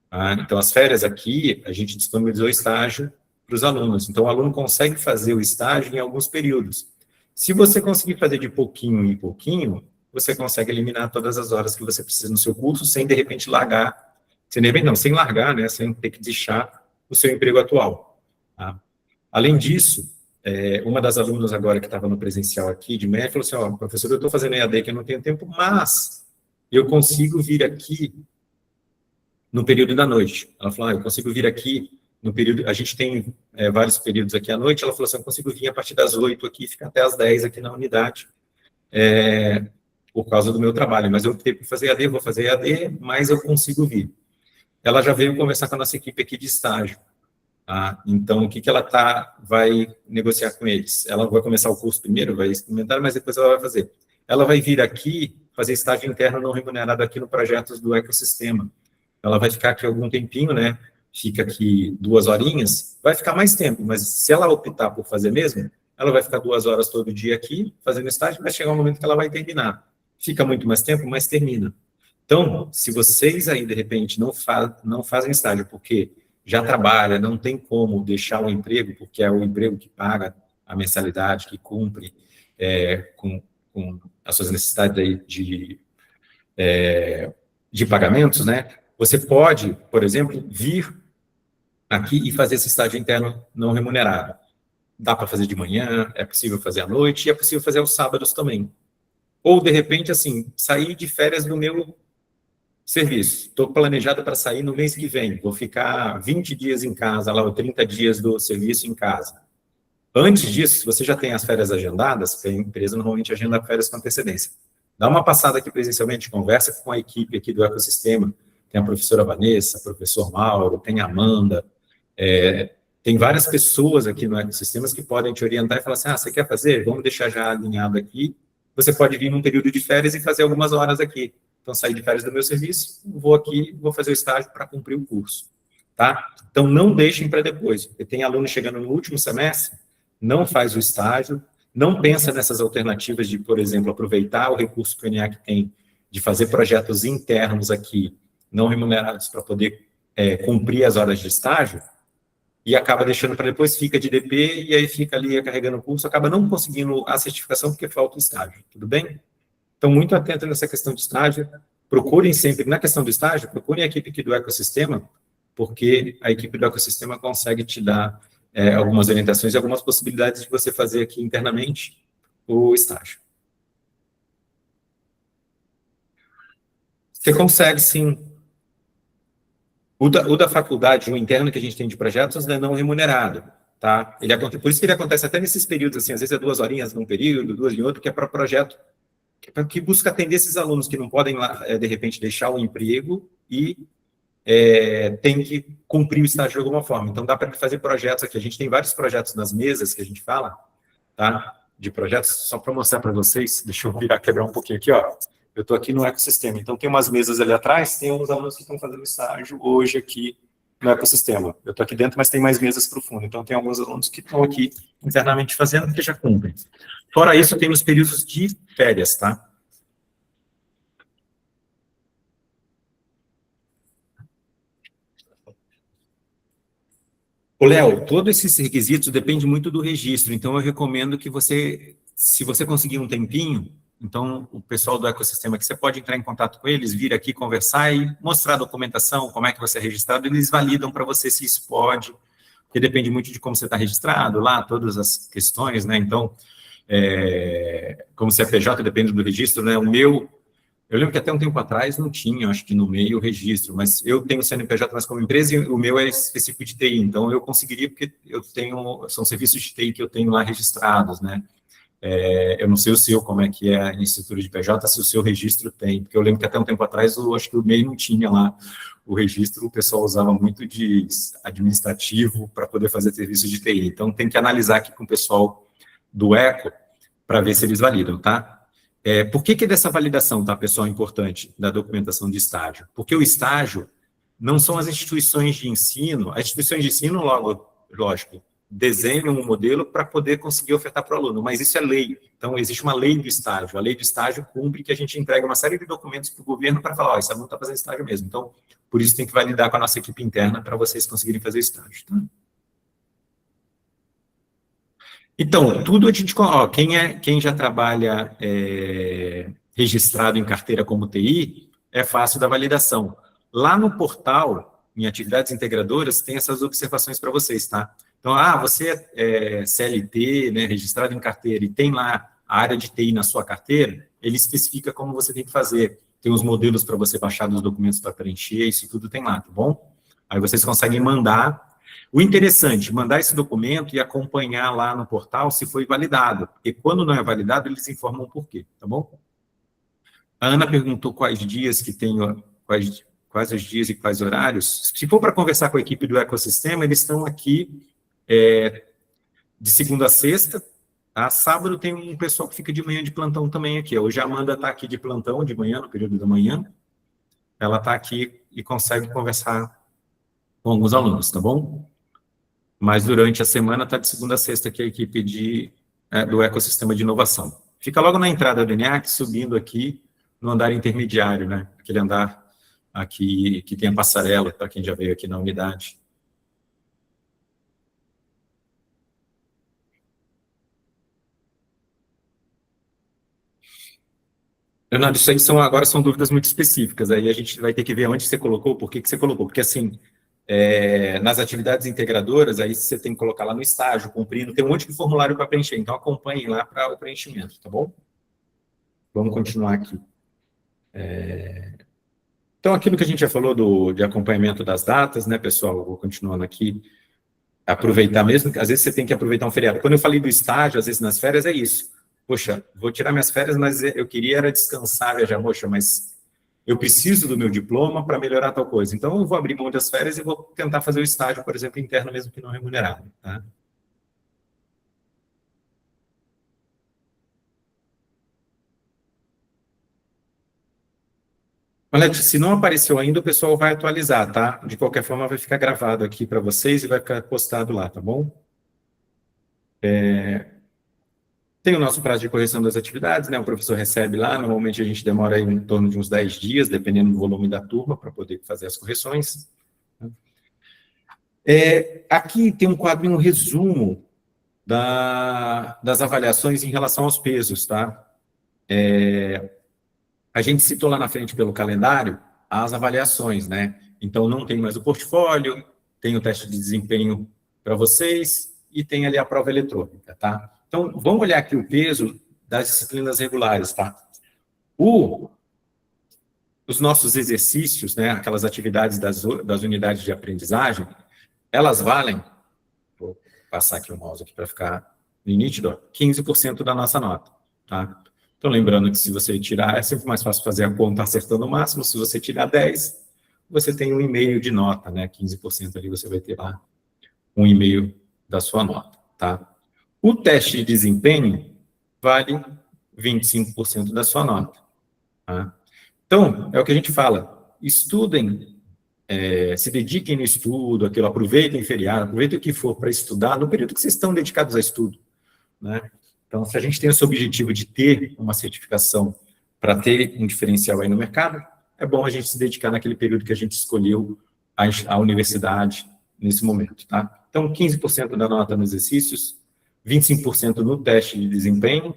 tá? Então, as férias aqui, a gente disponibilizou estágio para os alunos. Então, o aluno consegue fazer o estágio em alguns períodos. Se você conseguir fazer de pouquinho em pouquinho, você consegue eliminar todas as horas que você precisa no seu curso, sem, de repente, largar. Sem largar, né? Sem ter que deixar o seu emprego atual, tá? Além disso, uma das alunas agora que estava no presencial aqui, de média, falou assim, ó, professor, eu estou fazendo EAD que eu não tenho tempo, mas eu consigo vir aqui no período da noite. Ela falou, eu consigo vir aqui no período, a gente tem vários períodos aqui à noite, ela falou assim, eu consigo vir a partir das 8 aqui, ficar até as 10 aqui na unidade, por causa do meu trabalho, mas eu optei por fazer EAD, vou fazer EAD, mas eu consigo vir. Ela já veio conversar com a nossa equipe aqui de estágio. Tá? Então, o que ela vai negociar com eles? Ela vai começar o curso primeiro, vai experimentar, mas depois ela vai fazer. Ela vai vir aqui fazer estágio interno não remunerado aqui no projetos do ecossistema. Ela vai ficar aqui algum tempinho, né? Fica aqui 2 horinhas, vai ficar mais tempo, mas se ela optar por fazer mesmo, ela vai ficar 2 horas todo dia aqui fazendo estágio, vai chegar um momento que ela vai terminar. Fica muito mais tempo, mas termina. Então, se vocês aí, de repente, não fazem estágio porque já trabalha, não tem como deixar o emprego, porque é o emprego que paga a mensalidade, que cumpre com as suas necessidades aí de pagamentos, né? Você pode, por exemplo, vir aqui e fazer esse estágio interno não remunerado. Dá para fazer de manhã, é possível fazer à noite, e é possível fazer aos sábados também. Ou, de repente, assim, sair de férias do meu serviço. Estou planejado para sair no mês que vem. Vou ficar 20 dias em casa, lá, ou 30 dias do serviço em casa. Antes disso, se você já tem as férias agendadas, porque a empresa normalmente agenda férias com antecedência, dá uma passada aqui presencialmente, conversa com a equipe aqui do ecossistema. Tem a professora Vanessa, o professor Mauro, tem a Amanda, tem várias pessoas aqui no ecossistema que podem te orientar e falar assim, você quer fazer? Vamos deixar já alinhado aqui. Você pode vir num período de férias e fazer algumas horas aqui. Então, sair de férias do meu serviço, vou aqui, vou fazer o estágio para cumprir o curso, tá? Então, não deixem para depois, porque tem aluno chegando no último semestre, não faz o estágio, não pensa nessas alternativas de, por exemplo, aproveitar o recurso que o ENIAC tem de fazer projetos internos aqui, não remunerados, para poder cumprir as horas de estágio, e acaba deixando para depois, fica de DP, e aí fica ali carregando o curso, acaba não conseguindo a certificação porque falta o estágio, tudo bem? Então, muito atento nessa questão de estágio, procurem sempre, na questão do estágio, procurem a equipe aqui do ecossistema, porque a equipe do ecossistema consegue te dar algumas orientações e algumas possibilidades de você fazer aqui internamente o estágio. Você consegue, sim. O da faculdade, o interno que a gente tem de projetos, é não remunerado, tá? Por isso que ele acontece até nesses períodos, assim, às vezes é 2 horinhas num período, 2 em outro, que é para projeto, que busca atender esses alunos que não podem, de repente, deixar o emprego e tem que cumprir o estágio de alguma forma. Então, dá para fazer projetos aqui. A gente tem vários projetos nas mesas que a gente fala, tá? De projetos, só para mostrar para vocês. Deixa eu quebrar um pouquinho aqui, ó. Eu estou aqui no ecossistema. Então, tem umas mesas ali atrás, tem uns alunos que estão fazendo estágio hoje aqui no ecossistema. Eu estou aqui dentro, mas tem mais mesas para o fundo. Então, tem alguns alunos que estão aqui internamente fazendo, que já cumprem. Fora isso, tem os períodos de férias, tá? Ô, Léo, todos esses requisitos dependem muito do registro, então eu recomendo que você, se você conseguir um tempinho, então o pessoal do ecossistema aqui, você pode entrar em contato com eles, vir aqui conversar e mostrar a documentação, como é que você é registrado, eles validam para você se isso pode, porque depende muito de como você está registrado lá, todas as questões, né? Então, como CPJ depende do registro, né? O meu, eu lembro que até um tempo atrás não tinha, acho que no meio, o registro, mas eu tenho CNPJ, mas como empresa, e o meu é específico de TI, então eu conseguiria, porque eu tenho, são serviços de TI que eu tenho lá registrados, né? Eu não sei o seu, como é que é em estrutura de PJ, se o seu registro tem, porque eu lembro que até um tempo atrás, eu acho que o MEI não tinha lá o registro, o pessoal usava muito de administrativo para poder fazer serviço de TI, então tem que analisar aqui com o pessoal do Eco, para ver se eles validam, tá? Por que dessa validação, tá, pessoal, importante, da documentação de estágio? Porque o estágio não são as instituições de ensino, as instituições de ensino, logo, lógico, desenham um modelo para poder conseguir ofertar para o aluno, mas isso é lei, então existe uma lei do estágio, a lei do estágio cumpre que a gente entrega uma série de documentos para o governo para falar, esse aluno está fazendo estágio mesmo, então, por isso tem que validar com a nossa equipe interna para vocês conseguirem fazer estágio, tá? Então, tudo a gente, quem já trabalha registrado em carteira como TI, é fácil da validação. Lá no portal, em atividades integradoras, tem essas observações para vocês, tá? Então, você é CLT, né, registrado em carteira, e tem lá a área de TI na sua carteira, ele especifica como você tem que fazer. Tem os modelos para você baixar dos documentos para preencher, isso tudo tem lá, tá bom? Aí vocês conseguem mandar. O interessante, mandar esse documento e acompanhar lá no portal se foi validado, porque quando não é validado, eles informam por quê, tá bom? A Ana perguntou quais dias que tem, quais os dias e quais horários. Se for para conversar com a equipe do ecossistema, eles estão aqui de segunda a sexta, tá? Sábado tem um pessoal que fica de manhã de plantão também aqui. Hoje a Amanda está aqui de plantão, de manhã, no período da manhã. Ela está aqui e consegue conversar com alguns alunos, tá bom? Mas durante a semana está de segunda a sexta aqui a equipe do ecossistema de inovação. Fica logo na entrada do ENIAC, subindo aqui no andar intermediário, né? Aquele andar aqui que tem a passarela, para quem já veio aqui na unidade. Leonardo, isso aí agora são dúvidas muito específicas, aí a gente vai ter que ver onde você colocou, por que você colocou, porque assim, nas atividades integradoras, aí você tem que colocar lá no estágio, cumprindo, tem um monte de formulário para preencher, então acompanhem lá para o preenchimento, tá bom? Vamos continuar aqui. Então, aquilo que a gente já falou de acompanhamento das datas, né, pessoal, vou continuando aqui, aproveitar mesmo, às vezes você tem que aproveitar um feriado. Quando eu falei do estágio, às vezes nas férias, é isso. Poxa, vou tirar minhas férias, mas eu queria era descansar, viajar, poxa, mas eu preciso do meu diploma para melhorar tal coisa. Então, eu vou abrir mão das férias e vou tentar fazer o estágio, por exemplo, interno, mesmo que não remunerado, tá? Olha, se não apareceu ainda, o pessoal vai atualizar, tá? De qualquer forma, vai ficar gravado aqui para vocês e vai ficar postado lá, tá bom? Tem o nosso prazo de correção das atividades, né? O professor recebe lá, normalmente a gente demora aí em torno de uns 10 dias, dependendo do volume da turma, para poder fazer as correções. Aqui tem um quadro, um resumo das avaliações em relação aos pesos, tá? A gente citou lá na frente pelo calendário as avaliações, né? Então, não tem mais o portfólio, tem o teste de desempenho para vocês e tem ali a prova eletrônica, tá? Então, vamos olhar aqui o peso das disciplinas regulares, tá? Os nossos exercícios, né, aquelas atividades das unidades de aprendizagem, elas valem, vou passar aqui o mouse aqui para ficar nítido, 15% da nossa nota, tá? Então, lembrando que se você tirar, é sempre mais fácil fazer a conta acertando o máximo, se você tirar 10, você tem 1,5 de nota, né? 15% ali você vai ter lá 1,5 da sua nota, tá? O teste de desempenho vale 25% da sua nota, tá? Então, é o que a gente fala, estudem, se dediquem no estudo, aproveitem o feriado, aproveitem o que for para estudar, no período que vocês estão dedicados a estudo, né? Então, se a gente tem esse objetivo de ter uma certificação para ter um diferencial aí no mercado, é bom a gente se dedicar naquele período que a gente escolheu a universidade nesse momento, tá? Então, 15% da nota nos exercícios, 25% no teste de desempenho,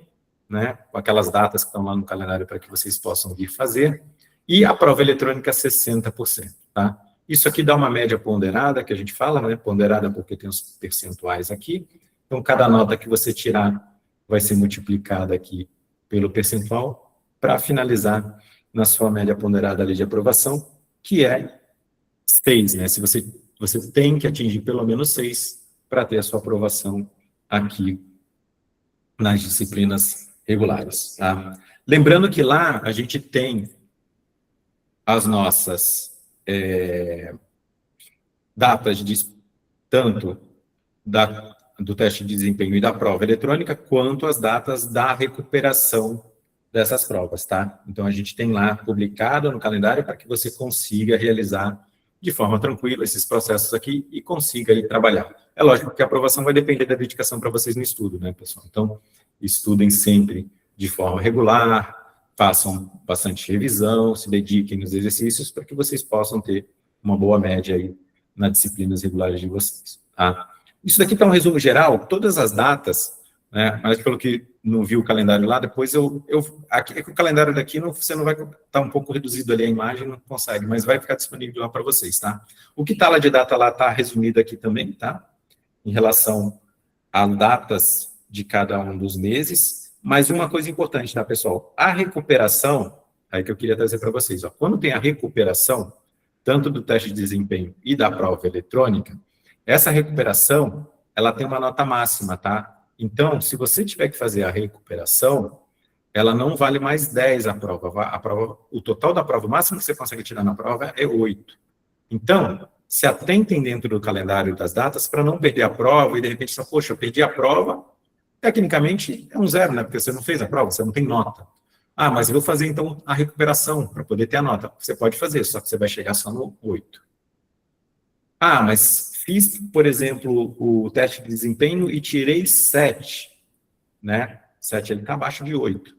né, com aquelas datas que estão lá no calendário para que vocês possam vir fazer, e a prova eletrônica 60%, tá? Isso aqui dá uma média ponderada, que a gente fala, né, ponderada porque tem os percentuais aqui, então cada nota que você tirar vai ser multiplicada aqui pelo percentual para finalizar na sua média ponderada ali de aprovação, que é 6, né, se você tem que atingir pelo menos 6 para ter a sua aprovação aqui nas disciplinas regulares, tá? Lembrando que lá a gente tem as nossas datas tanto do teste de desempenho e da prova eletrônica, quanto as datas da recuperação dessas provas, tá? Então, a gente tem lá publicado no calendário para que você consiga realizar de forma tranquila esses processos aqui e consiga aí trabalhar. É lógico que a aprovação vai depender da dedicação para vocês no estudo, né, pessoal? Então, estudem sempre de forma regular, façam bastante revisão, se dediquem nos exercícios para que vocês possam ter uma boa média aí nas disciplinas regulares de vocês, tá? Isso daqui está um resumo geral, todas as datas, né, mas pelo que não viu o calendário lá, depois aqui, o calendário daqui, você não vai estar um pouco reduzido ali a imagem, não consegue, mas vai ficar disponível lá para vocês, tá? O que está lá de data lá está resumido aqui também, tá? Em relação às datas de cada um dos meses, mas uma coisa importante, tá, pessoal? A recuperação, aí que eu queria trazer para vocês, ó, quando tem a recuperação, tanto do teste de desempenho e da prova eletrônica, essa recuperação, ela tem uma nota máxima, tá? Então, se você tiver que fazer a recuperação, ela não vale mais 10 a prova. O total da prova, o máximo que você consegue tirar na prova é 8. Então, se atentem dentro do calendário das datas para não perder a prova e, de repente, você, poxa, eu perdi a prova, tecnicamente é um 0, né? Porque você não fez a prova, você não tem nota. Ah, mas eu vou fazer, então, a recuperação para poder ter a nota. Você pode fazer, só que você vai chegar só no 8. Ah, mas fiz, por exemplo, o teste de desempenho e tirei 7, né? 7 ele está abaixo de 8.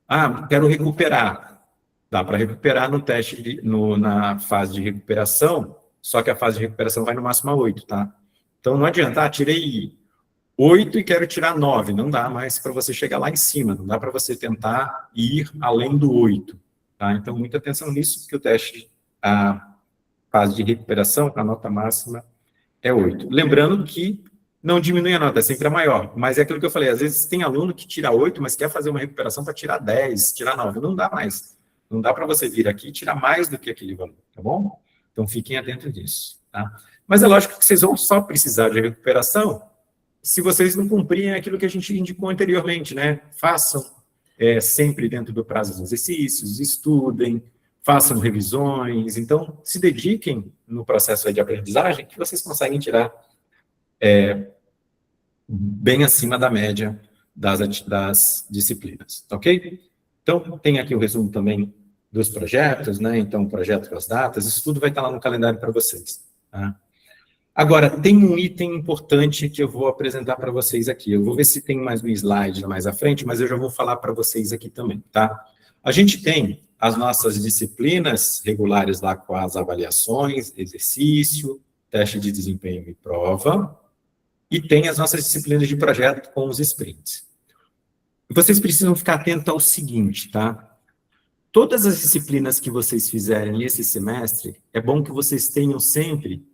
Ah, quero recuperar. Dá para recuperar no teste, na fase de recuperação, só que a fase de recuperação vai no máximo a 8, tá? Então não adianta, tirei 8 e quero tirar 9. Não dá mais para você chegar lá em cima, não dá para você tentar ir além do 8, tá? Então, muita atenção nisso, porque o teste, a fase de recuperação, a nota máxima é 8. Lembrando que não diminui a nota, é sempre a maior. Mas é aquilo que eu falei, às vezes tem aluno que tira 8, mas quer fazer uma recuperação para tirar 10, tirar 9. Não dá mais. Não dá para você vir aqui e tirar mais do que aquele valor, tá bom? Então, fiquem atentos nisso, tá? Mas é lógico que vocês vão só precisar de recuperação se vocês não cumprirem aquilo que a gente indicou anteriormente, né? Façam sempre dentro do prazo dos exercícios, estudem, façam revisões, então se dediquem no processo de aprendizagem que vocês conseguem tirar bem acima da média das disciplinas, ok? Então, tem aqui o resumo também dos projetos, né? Então, o projeto com as datas, isso tudo vai estar lá no calendário para vocês, tá? Agora, tem um item importante que eu vou apresentar para vocês aqui. Eu vou ver se tem mais um slide mais à frente, mas eu já vou falar para vocês aqui também, tá? A gente tem as nossas disciplinas regulares lá com as avaliações, exercício, teste de desempenho e prova, e tem as nossas disciplinas de projeto com os sprints. Vocês precisam ficar atentos ao seguinte, tá? Todas as disciplinas que vocês fizerem esse semestre, é bom que vocês tenham sempre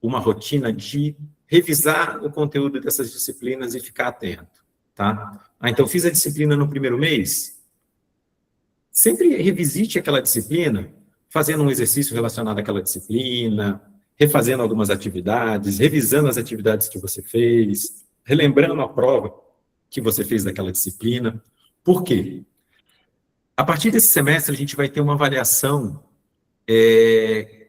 uma rotina de revisar o conteúdo dessas disciplinas e ficar atento, tá? Ah, então fiz a disciplina no primeiro mês, sempre revisite aquela disciplina, fazendo um exercício relacionado àquela disciplina, refazendo algumas atividades, revisando as atividades que você fez, relembrando a prova que você fez daquela disciplina. Por quê? A partir desse semestre, a gente vai ter uma avaliação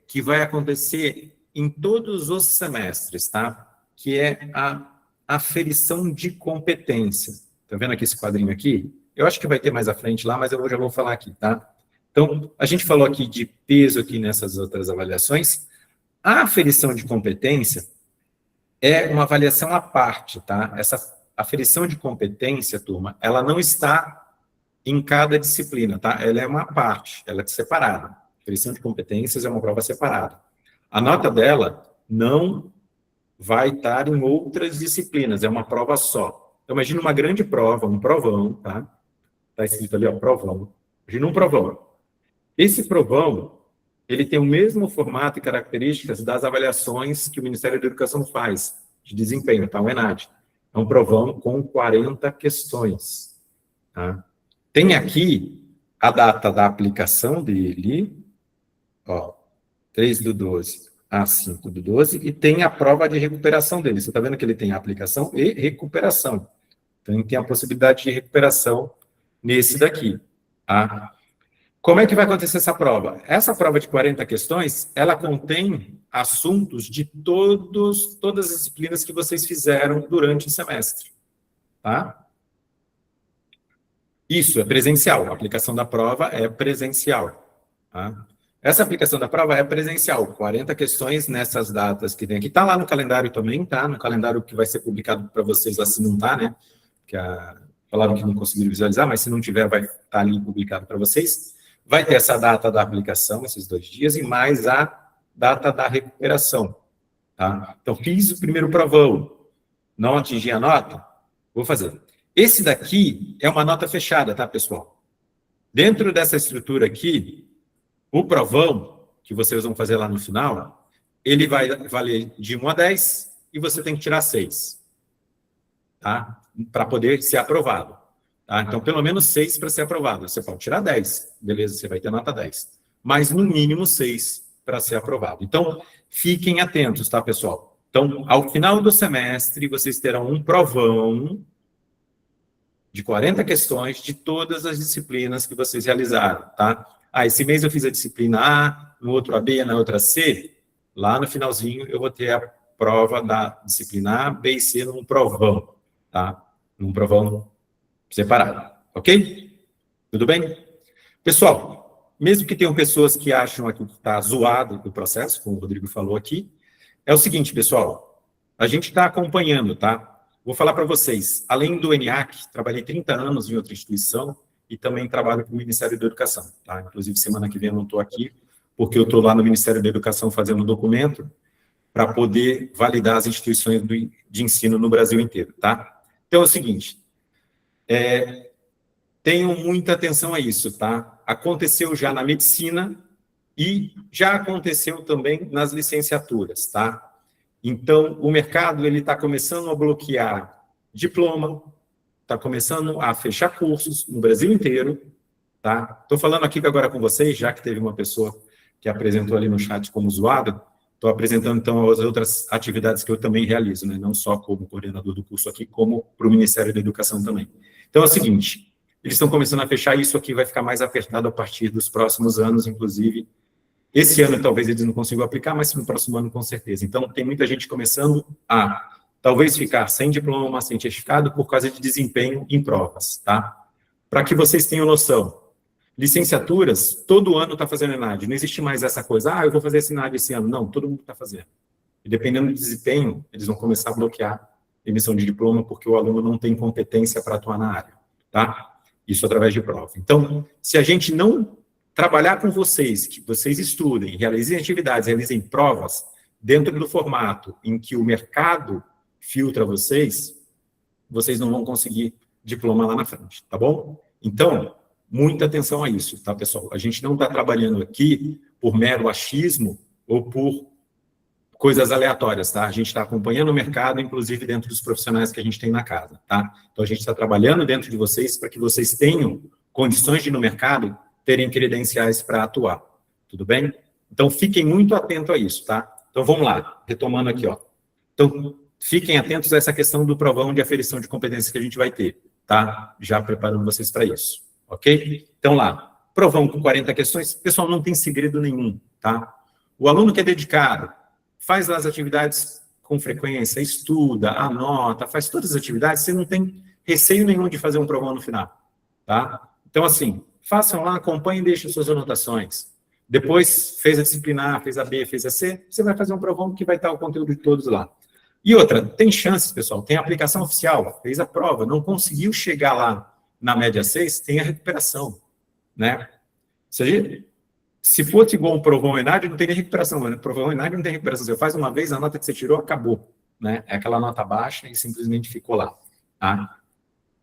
que vai acontecer em todos os semestres, tá? Que é a aferição de competência. Tá vendo aqui esse quadrinho aqui? Eu acho que vai ter mais à frente lá, mas eu já vou falar aqui, tá? Então, a gente falou aqui de peso aqui nessas outras avaliações. A aferição de competência é uma avaliação à parte, tá? Essa aferição de competência, turma, ela não está em cada disciplina, tá? Ela é uma parte, ela é separada. A aferição de competências é uma prova separada. A nota dela não vai estar em outras disciplinas, é uma prova só. Então, imagina uma grande prova, um provão, tá? Está escrito ali, ó, provão. Imagina um provão. Esse provão, ele tem o mesmo formato e características das avaliações que o Ministério da Educação faz, de desempenho, tá? O ENAD. É um provão com 40 questões, tá? Tem aqui a data da aplicação dele, ó, 3/12 a 5/12, e tem a prova de recuperação dele. Você está vendo que ele tem a aplicação e recuperação. Então, ele tem a possibilidade de recuperação nesse daqui, tá? Como é que vai acontecer essa prova? Essa prova de 40 questões, ela contém assuntos de todas as disciplinas que vocês fizeram durante o semestre, tá? Isso é presencial, a aplicação da prova é presencial, tá? Essa aplicação da prova é presencial, 40 questões nessas datas que tem aqui. Está lá no calendário também, tá? No calendário que vai ser publicado para vocês lá, se não está, né? Falaram que não conseguiram visualizar, mas se não tiver, vai estar ali publicado para vocês. Vai ter essa data da aplicação, esses 2 dias, e mais a data da recuperação, tá? Então, fiz o primeiro provão, não atingi a nota, vou fazer. Esse daqui é uma nota fechada, tá, pessoal? Dentro dessa estrutura aqui, o provão, que vocês vão fazer lá no final, ele vai valer de 1 a 10 e você tem que tirar 6, tá? Para poder ser aprovado. Tá? Então, pelo menos 6 para ser aprovado. Você pode tirar 10, beleza, você vai ter nota 10. Mas, no mínimo, 6 para ser aprovado. Então, fiquem atentos, tá, pessoal? Então, ao final do semestre, vocês terão um provão de 40 questões de todas as disciplinas que vocês realizaram, tá? Ah, esse mês eu fiz a disciplina A, no outro a B, na outra C. Lá no finalzinho eu vou ter a prova da disciplina A, B e C num provão, tá? Num provão separado, ok? Tudo bem? Pessoal, mesmo que tenham pessoas que acham aqui que está zoado o processo, como o Rodrigo falou aqui, é o seguinte, pessoal, a gente está acompanhando, tá? Vou falar para vocês, além do ENIAC, trabalhei 30 anos em outra instituição, e também trabalho com o Ministério da Educação, tá? Inclusive, semana que vem eu não estou aqui, porque eu estou lá no Ministério da Educação fazendo um documento para poder validar as instituições de ensino no Brasil inteiro, tá? Então, é o seguinte, tenham muita atenção a isso, tá? Aconteceu já na medicina e já aconteceu também nas licenciaturas, tá? Então, o mercado, ele está começando a bloquear diploma, está começando a fechar cursos no Brasil inteiro, tá? Estou falando aqui agora com vocês, já que teve uma pessoa que apresentou ali no chat como usuário, estou apresentando, então, as outras atividades que eu também realizo, né? Não só como coordenador do curso aqui, como para o Ministério da Educação também. Então, é o seguinte, eles estão começando a fechar, isso aqui vai ficar mais apertado a partir dos próximos anos, inclusive. Esse ano, talvez, eles não consigam aplicar, mas no próximo ano, com certeza. Então, tem muita gente começando a talvez ficar sem diploma, sem certificado, por causa de desempenho em provas, tá? Para que vocês tenham noção, licenciaturas, todo ano está fazendo ENAD, não existe mais essa coisa, eu vou fazer esse ENAD esse ano. Não, todo mundo está fazendo. E dependendo do desempenho, eles vão começar a bloquear a emissão de diploma, porque o aluno não tem competência para atuar na área, tá? Isso através de prova. Então, se a gente não trabalhar com vocês, que vocês estudem, realizem atividades, realizem provas, dentro do formato em que o mercado filtra vocês, vocês não vão conseguir diploma lá na frente, tá bom? Então, muita atenção a isso, tá, pessoal? A gente não está trabalhando aqui por mero achismo ou por coisas aleatórias, tá? A gente está acompanhando o mercado, inclusive dentro dos profissionais que a gente tem na casa, tá? Então, a gente está trabalhando dentro de vocês para que vocês tenham condições de, no mercado, terem credenciais para atuar, tudo bem? Então, fiquem muito atentos a isso, tá? Então, vamos lá, retomando aqui, ó. Então, fiquem atentos a essa questão do provão de aferição de competência que a gente vai ter, tá? Já preparando vocês para isso, ok? Então, lá, provão com 40 questões, pessoal, não tem segredo nenhum, tá? O aluno que é dedicado, faz lá as atividades com frequência, estuda, anota, faz todas as atividades, você não tem receio nenhum de fazer um provão no final, tá? Então, assim, façam lá, acompanhem e deixem suas anotações. Depois, fez a disciplina A, fez a B, fez a C, você vai fazer um provão que vai estar o conteúdo de todos lá. E outra, tem chances, pessoal, tem a aplicação oficial, fez a prova, não conseguiu chegar lá na média 6, tem a recuperação, né? Se fosse igual um provão ENAD, não teria recuperação, mano. Provão ENAD não tem recuperação. Você faz uma vez, a nota que você tirou, acabou, né? É aquela nota baixa e simplesmente ficou lá, tá?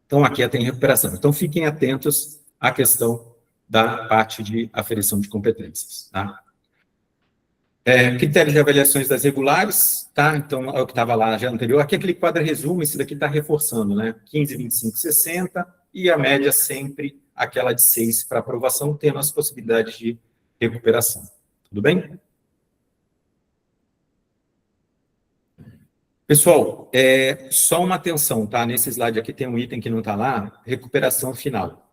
Então, aqui tem recuperação. Então, fiquem atentos à questão da parte de aferição de competências, tá? Critérios de avaliações das regulares, tá? Então, é o que estava lá já anterior. Aqui, aquele quadro resumo, esse daqui está reforçando, né? 15, 25, 60, e a média sempre aquela de 6 para aprovação, tendo as possibilidades de recuperação. Tudo bem? Pessoal, só uma atenção, tá? Nesse slide aqui tem um item que não está lá, recuperação final.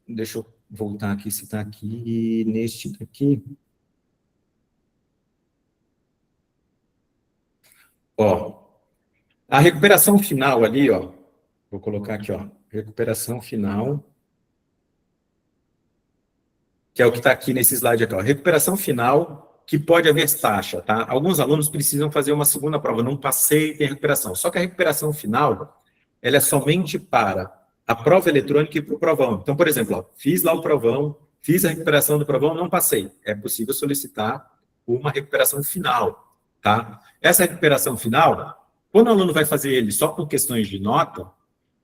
Deixa eu voltar aqui, se está aqui, neste aqui. Ó, a recuperação final ali, ó, vou colocar aqui, ó, recuperação final, que é o que está aqui nesse slide aqui, ó, recuperação final, que pode haver taxa, tá? Alguns alunos precisam fazer uma segunda prova, não passei, tem recuperação. Só que a recuperação final, ela é somente para a prova eletrônica e para o provão. Então, por exemplo, ó, fiz lá o provão, fiz a recuperação do provão, não passei. É possível solicitar uma recuperação final, tá? Essa recuperação final, quando o aluno vai fazer ele só por questões de nota,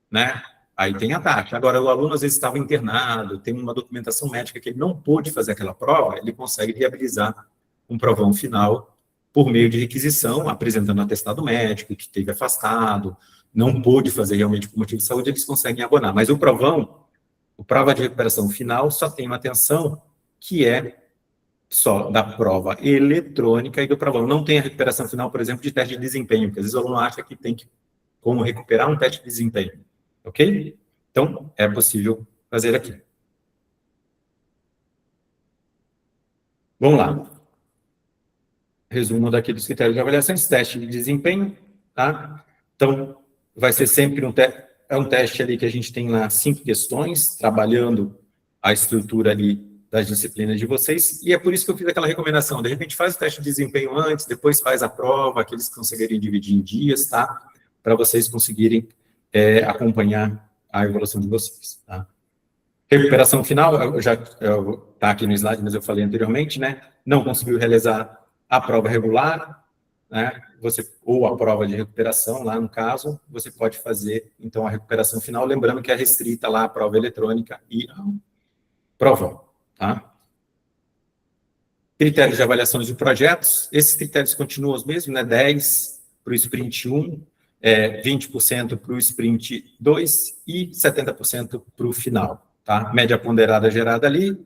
né? Aí tem a taxa. Agora, o aluno às vezes estava internado, tem uma documentação médica que ele não pôde fazer aquela prova, ele consegue viabilizar um provão final por meio de requisição, apresentando atestado médico, que esteve afastado, não pôde fazer realmente por motivo de saúde, eles conseguem abonar. Mas o provão, o prova de recuperação final, só tem uma atenção que é só da prova eletrônica e do provão. Não tem a recuperação final, por exemplo, de teste de desempenho, porque às vezes o aluno acha que tem como recuperar um teste de desempenho. Ok? Então, é possível fazer aqui. Vamos lá. Resumo daqui dos critérios de avaliação, teste de desempenho, tá? Então, vai ser sempre um teste ali que a gente tem lá 5 questões, trabalhando a estrutura ali das disciplinas de vocês, e é por isso que eu fiz aquela recomendação, de repente faz o teste de desempenho antes, depois faz a prova, aqueles que conseguirem dividir em dias, tá? Para vocês conseguirem acompanhar a evolução de vocês, tá? Recuperação final, tá aqui no slide, mas eu falei anteriormente, né? Não conseguiu realizar a prova regular, né? Ou a prova de recuperação, lá no caso, você pode fazer, então, a recuperação final, lembrando que é restrita lá a prova eletrônica e a provão, tá? Critérios de avaliação de projetos, esses critérios continuam os mesmos, né? 10 para o sprint 1, 20% para o sprint 2 e 70% para o final, tá? Média ponderada gerada ali,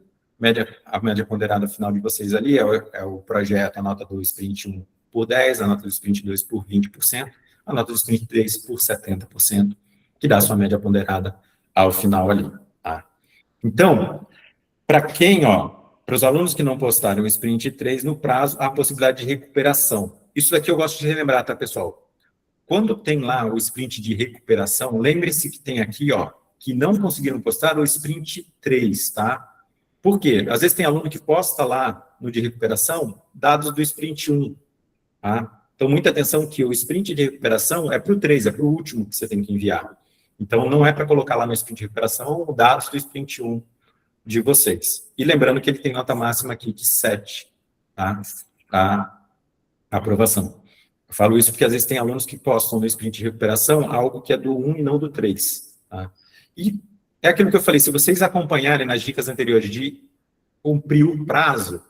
a média ponderada final de vocês ali é o projeto, a nota do sprint 1 por 10, a nota do sprint 2 por 20%, a nota do sprint 3 por 70%, que dá a sua média ponderada ao final ali, tá? Então, para quem, ó, para os alunos que não postaram o sprint 3 no prazo, há a possibilidade de recuperação. Isso daqui eu gosto de relembrar, tá, pessoal? Quando tem lá o sprint de recuperação, lembre-se que tem aqui, ó, que não conseguiram postar o sprint 3, tá? Por quê? Às vezes tem aluno que posta lá no de recuperação dados do sprint 1, tá? Então, muita atenção que o sprint de recuperação é para o 3, é para o último que você tem que enviar. Então, não é para colocar lá no sprint de recuperação dados do sprint 1 de vocês. E lembrando que ele tem nota máxima aqui de 7, tá? A aprovação. Eu falo isso porque às vezes tem alunos que postam no sprint de recuperação algo que é do 1 e não do 3, tá? E é aquilo que eu falei, se vocês acompanharem nas dicas anteriores de cumprir o prazo,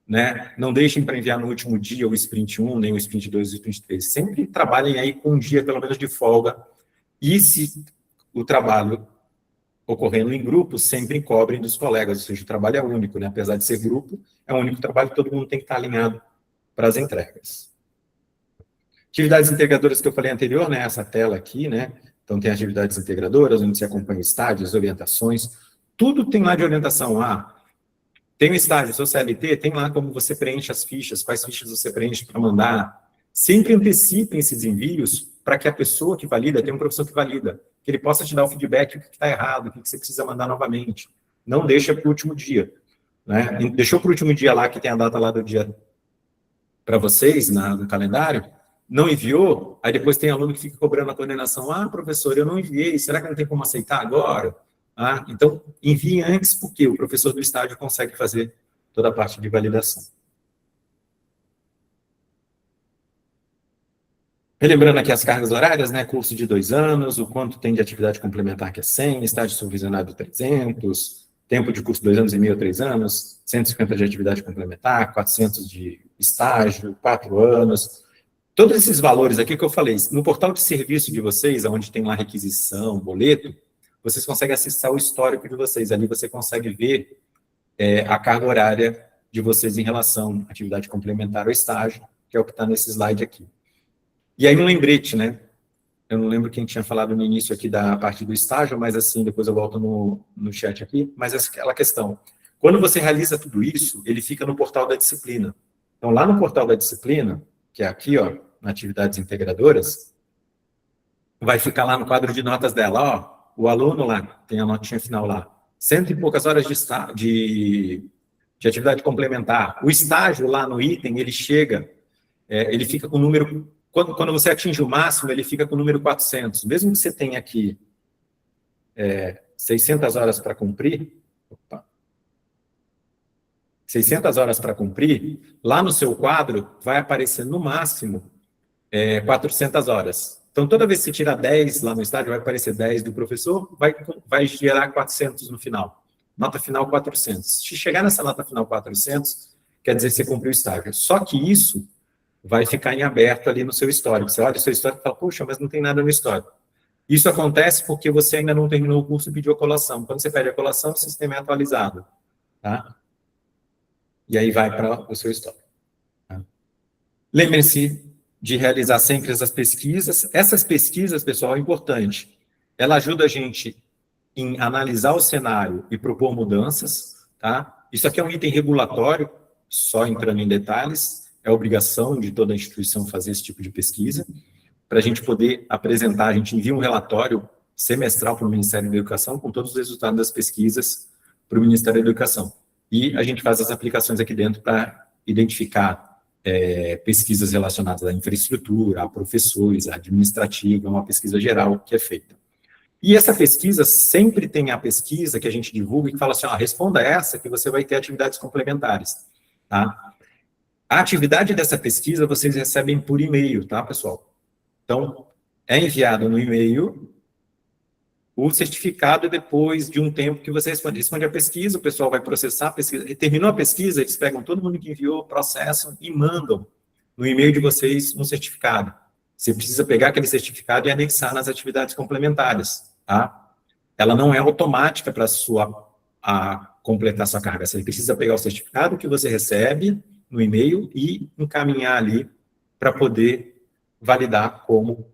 né, não deixem para enviar no último dia o sprint 1, nem o sprint 2 e o sprint 3. Sempre trabalhem aí com um dia, pelo menos, de folga. E se o trabalho ocorrendo em grupo, sempre cobrem dos colegas, ou seja, o trabalho é único, né? Apesar de ser grupo, é o único trabalho que todo mundo tem que estar alinhado para as entregas. Atividades integradoras que eu falei anterior, né? Essa tela aqui, né? Então, tem atividades integradoras, onde se acompanha estágios, orientações, tudo tem lá de orientação. Tem um estágio, seu CLT, tem lá como você preenche as fichas, quais fichas você preenche para mandar. Sempre antecipem esses envios para que a pessoa que valida, tem um professor que valida, que ele possa te dar o feedback, o que está errado, o que você precisa mandar novamente. Não deixa para o último dia, né? Deixou para o último dia lá, que tem a data lá do dia para vocês, no calendário, não enviou, aí depois tem aluno que fica cobrando a coordenação, professor, eu não enviei, será que não tem como aceitar agora? Então, envie antes, porque o professor do estágio consegue fazer toda a parte de validação. Relembrando aqui as cargas horárias, né? Curso de 2 anos, o quanto tem de atividade complementar, que é 100, estágio supervisionado 300, tempo de curso 2 anos e meio, 3 anos, 150 de atividade complementar, 400 de estágio, 4 anos. Todos esses valores aqui que eu falei, no portal de serviço de vocês, onde tem lá requisição, boleto, vocês conseguem acessar o histórico de vocês. Ali você consegue ver a carga horária de vocês em relação à atividade complementar ou estágio, que é o que está nesse slide aqui. E aí um lembrete, né? Eu não lembro quem tinha falado no início aqui da parte do estágio, mas assim, depois eu volto no chat aqui, mas aquela questão. Quando você realiza tudo isso, ele fica no portal da disciplina. Então, lá no portal da disciplina, que é aqui, ó, na atividades integradoras, vai ficar lá no quadro de notas dela, ó, o aluno lá, tem a notinha final lá, 100 e poucas horas de atividade complementar. O estágio lá no item, ele chega, ele fica com o número... Quando você atinge o máximo, ele fica com o número 400. Mesmo que você tenha aqui 600 horas para cumprir, 600 horas para cumprir, lá no seu quadro vai aparecer no máximo 400 horas. Então, toda vez que você tirar 10 lá no estágio, vai aparecer 10 do professor, vai gerar 400 no final. Nota final 400. Se chegar nessa nota final 400, quer dizer que você cumpriu o estágio. Só que isso vai ficar em aberto ali no seu histórico. Você olha o seu histórico e fala, puxa, mas não tem nada no histórico. Isso acontece porque você ainda não terminou o curso e pediu a colação. Quando você pede a colação, o sistema é atualizado. Tá? E aí vai para o seu histórico. Tá? Lembre-se de realizar sempre essas pesquisas. Essas pesquisas, pessoal, é importante. Ela ajuda a gente em analisar o cenário e propor mudanças. Tá? Isso aqui é um item regulatório, só entrando em detalhes. É obrigação de toda a instituição fazer esse tipo de pesquisa. Para a gente poder apresentar, a gente envia um relatório semestral para o Ministério da Educação com todos os resultados das pesquisas para o Ministério da Educação. E a gente faz as aplicações aqui dentro para identificar pesquisas relacionadas à infraestrutura, a professores, a administrativa, uma pesquisa geral que é feita. E essa pesquisa, sempre tem a pesquisa que a gente divulga e que fala assim, responda essa que você vai ter atividades complementares. Tá? A atividade dessa pesquisa vocês recebem por e-mail, tá, pessoal? Então, é enviado no e-mail o certificado depois de um tempo que você responde a pesquisa, o pessoal vai processar a pesquisa. E terminou a pesquisa, eles pegam todo mundo que enviou, processam e mandam no e-mail de vocês um certificado. Você precisa pegar aquele certificado e anexar nas atividades complementares, tá? Ela não é automática para completar sua carga. Você precisa pegar o certificado que você recebe no e-mail e encaminhar ali para poder validar como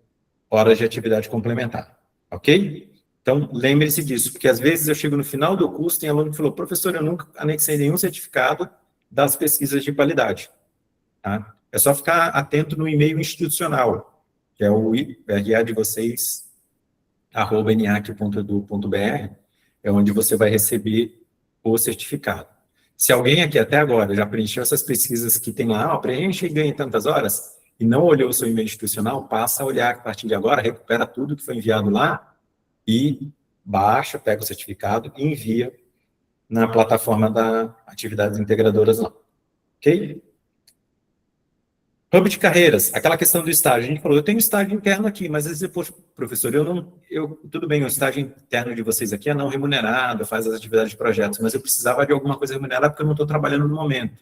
horas de atividade complementar, ok? Então, lembre-se disso, porque às vezes eu chego no final do curso, tem aluno que falou, professor, eu nunca anexei nenhum certificado das pesquisas de qualidade, tá? É só ficar atento no e-mail institucional, que é o RA de vocês, @enac.edu.br, é onde você vai receber o certificado. Se alguém aqui até agora já preencheu essas pesquisas que tem lá, preenche e ganha tantas horas, e não olhou o seu e-mail institucional, passa a olhar a partir de agora, recupera tudo que foi enviado lá, e baixa, pega o certificado e envia na plataforma da Atividades Integradoras lá. Ok? Hub de carreiras, aquela questão do estágio. A gente falou, eu tenho estágio interno aqui, mas às vezes, poxa, professor, tudo bem, o estágio interno de vocês aqui é não remunerado, faz as atividades de projetos, mas eu precisava de alguma coisa remunerada porque eu não estou trabalhando no momento.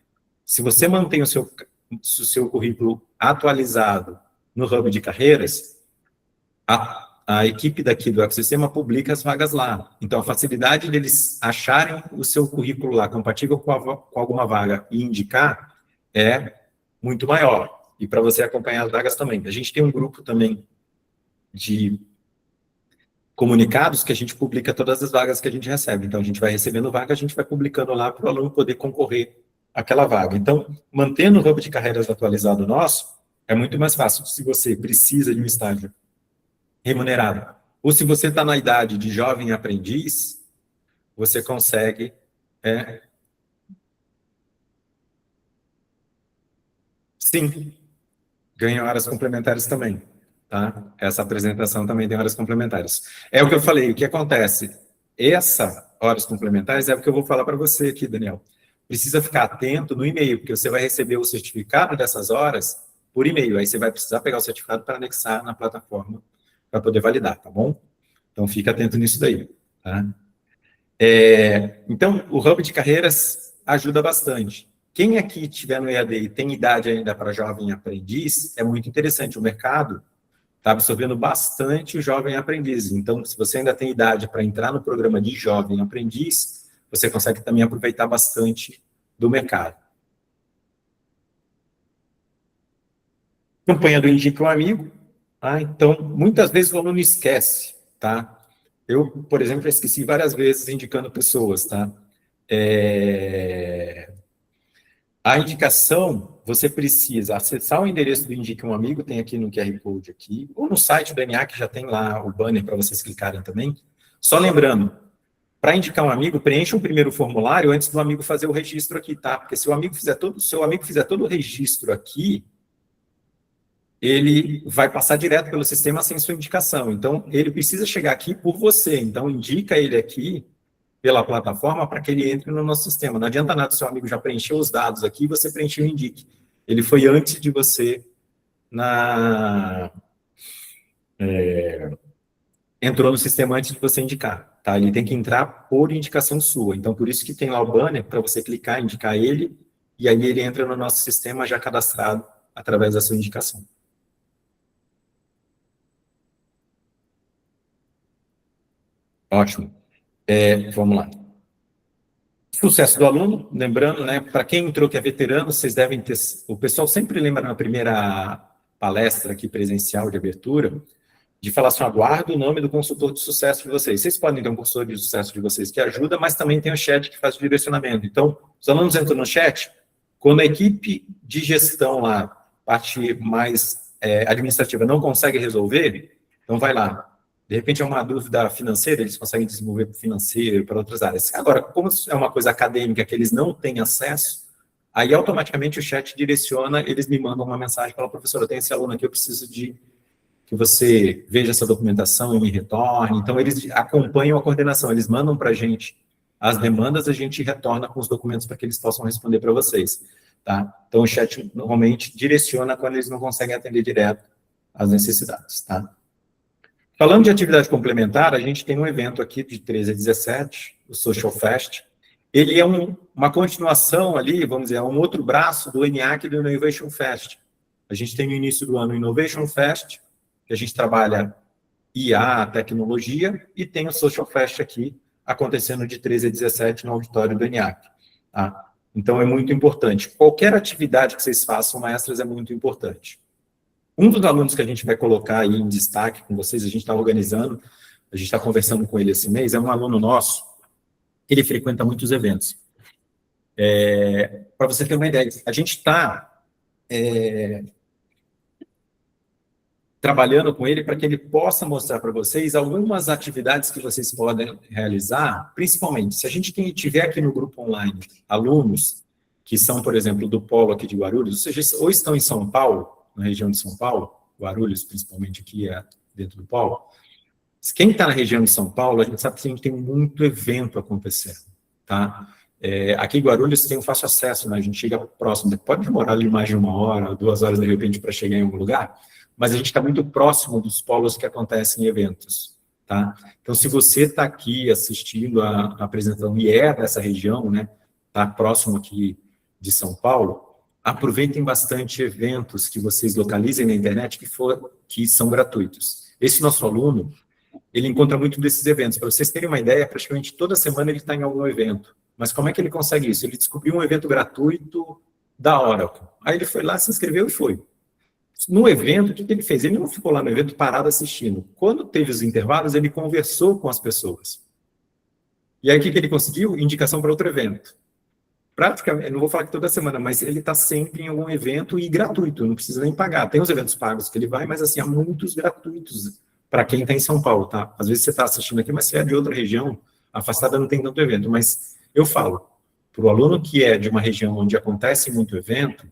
Se você mantém o seu currículo atualizado no Hub de carreiras, a equipe daqui do ecossistema publica as vagas lá. Então, a facilidade deles acharem o seu currículo lá compatível com alguma vaga e indicar é muito maior. E para você acompanhar as vagas também. A gente tem um grupo também de comunicados que a gente publica todas as vagas que a gente recebe. Então, a gente vai recebendo vaga, a gente vai publicando lá para o aluno poder concorrer àquela vaga. Então, mantendo o hub de carreiras atualizado nosso, é muito mais fácil. Se você precisa de um estágio remunerado, ou se você está na idade de jovem aprendiz, você consegue... Sim, ganha horas complementares também, tá? Essa apresentação também tem horas complementares. É o que eu falei, o que acontece? Essa horas complementares é o que eu vou falar para você aqui, Daniel. Precisa ficar atento no e-mail, porque você vai receber o certificado dessas horas por e-mail. Aí você vai precisar pegar o certificado para anexar na plataforma para poder validar, tá bom? Então, fica atento nisso daí, tá? Então, o Hub de Carreiras ajuda bastante. Quem aqui estiver no EAD e tem idade ainda para jovem aprendiz, é muito interessante. O mercado está absorvendo bastante o jovem aprendiz. Então, se você ainda tem idade para entrar no programa de jovem aprendiz, você consegue também aproveitar bastante do mercado. Campanha do Indica um Amigo. Tá? Então, muitas vezes o aluno esquece, tá? Eu, por exemplo, já esqueci várias vezes indicando pessoas, tá? A indicação, você precisa acessar o endereço do Indique um Amigo, tem aqui no QR Code aqui, ou no site do ENIAC, já tem lá o banner para vocês clicarem também. Só lembrando, para indicar um amigo, preencha um primeiro formulário antes do amigo fazer o registro aqui, tá? Porque se o amigo fizer todo o registro aqui, ele vai passar direto pelo sistema sem sua indicação. Então, ele precisa chegar aqui por você. Então, indica ele aqui pela plataforma para que ele entre no nosso sistema. Não adianta nada, seu amigo já preencheu os dados aqui, você preencheu o Indique. Ele foi antes de você entrou no sistema antes de você indicar, tá? Ele tem que entrar por indicação sua. Então, por isso que tem lá o banner para você clicar, indicar ele, e aí ele entra no nosso sistema já cadastrado através da sua indicação. Ótimo. Vamos lá. Sucesso do aluno, lembrando, né, para quem entrou que é veterano, vocês devem ter, o pessoal sempre lembra na primeira palestra aqui presencial de abertura, de falar assim, aguardo o nome do consultor de sucesso de vocês. Vocês podem ter um consultor de sucesso de vocês que ajuda, mas também tem o chat que faz o direcionamento. Então, os alunos entram no chat, quando a equipe de gestão lá, parte mais administrativa, não consegue resolver, então vai lá. De repente é uma dúvida financeira, eles conseguem desenvolver para o financeiro, para outras áreas. Agora, como é uma coisa acadêmica que eles não têm acesso, aí automaticamente o chat direciona, eles me mandam uma mensagem, fala, professor, eu tenho esse aluno aqui, eu preciso de que você veja essa documentação e me retorne. Então, eles acompanham a coordenação, eles mandam para a gente as demandas, a gente retorna com os documentos para que eles possam responder para vocês. Tá? Então, o chat normalmente direciona quando eles não conseguem atender direto às necessidades. Tá? Falando de atividade complementar, a gente tem um evento aqui de 13 a 17, o Social Fest. Ele é uma continuação ali, vamos dizer, um outro braço do ENIAC e do Innovation Fest. A gente tem no início do ano o Innovation Fest, que a gente trabalha IA, tecnologia, e tem o Social Fest aqui, acontecendo de 13 a 17 no auditório do ENIAC. Tá? Então, é muito importante. Qualquer atividade que vocês façam, extras, é muito importante. Um dos alunos que a gente vai colocar aí em destaque com vocês, a gente está organizando, a gente está conversando com ele esse mês, é um aluno nosso, ele frequenta muitos eventos. Para você ter uma ideia, a gente está trabalhando com ele para que ele possa mostrar para vocês algumas atividades que vocês podem realizar, principalmente, se a gente tiver aqui no grupo online alunos que são, por exemplo, do polo aqui de Guarulhos, ou seja, ou estão em São Paulo, na região de São Paulo, Guarulhos, principalmente aqui dentro do polo, quem está na região de São Paulo, a gente sabe que a gente tem muito evento acontecendo, tá? Aqui em Guarulhos tem um fácil acesso, né? A gente chega próximo, pode demorar ali mais de 1 hora, 2 horas de repente para chegar em algum lugar, mas a gente está muito próximo dos polos que acontecem em eventos, tá? Então, se você está aqui assistindo a apresentação e é dessa região, né, está próximo aqui de São Paulo, aproveitem bastante eventos que vocês localizem na internet que são gratuitos. Esse nosso aluno, ele encontra muito desses eventos. Para vocês terem uma ideia, praticamente toda semana ele está em algum evento. Mas como é que ele consegue isso? Ele descobriu um evento gratuito da Oracle. Aí ele foi lá, se inscreveu e foi. No evento, o que ele fez? Ele não ficou lá no evento parado assistindo. Quando teve os intervalos, ele conversou com as pessoas. E aí, o que ele conseguiu? Indicação para outro evento. Praticamente, eu não vou falar que toda semana, mas ele está sempre em algum evento e gratuito, não precisa nem pagar. Tem os eventos pagos que ele vai, mas assim, há muitos gratuitos para quem está em São Paulo, tá? Às vezes você está assistindo aqui, mas se é de outra região, afastada não tem tanto evento. Mas eu falo, para o aluno que é de uma região onde acontece muito evento,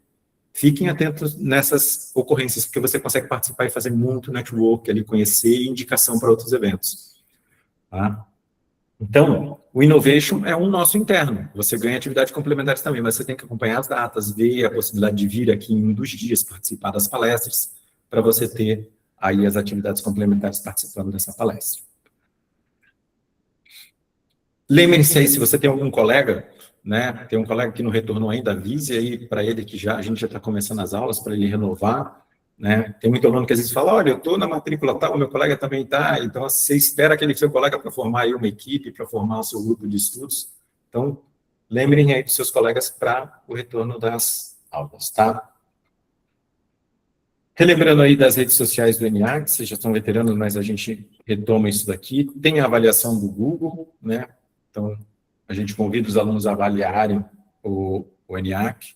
fiquem atentos nessas ocorrências, porque você consegue participar e fazer muito network ali, conhecer e indicação para outros eventos. Tá? Então, o Innovation é um nosso interno. Você ganha atividades complementares também, mas você tem que acompanhar as datas, ver a possibilidade de vir aqui em um dos dias, participar das palestras, para você ter aí as atividades complementares participando dessa palestra. Lembre-se aí, se você tem algum colega, né, tem um colega que não retornou ainda, avise aí para ele que a gente já está começando as aulas, para ele renovar, né? Tem muito aluno que às vezes fala, olha, eu estou na matrícula tal, meu colega também está, então você espera aquele seu colega para formar aí uma equipe, para formar o seu grupo de estudos. Então, lembrem aí dos seus colegas para o retorno das aulas, tá? Relembrando aí das redes sociais do NA, que vocês já estão veteranos, mas a gente retoma isso daqui. Tem a avaliação do Google, né? Então, a gente convida os alunos a avaliarem o ENIAC.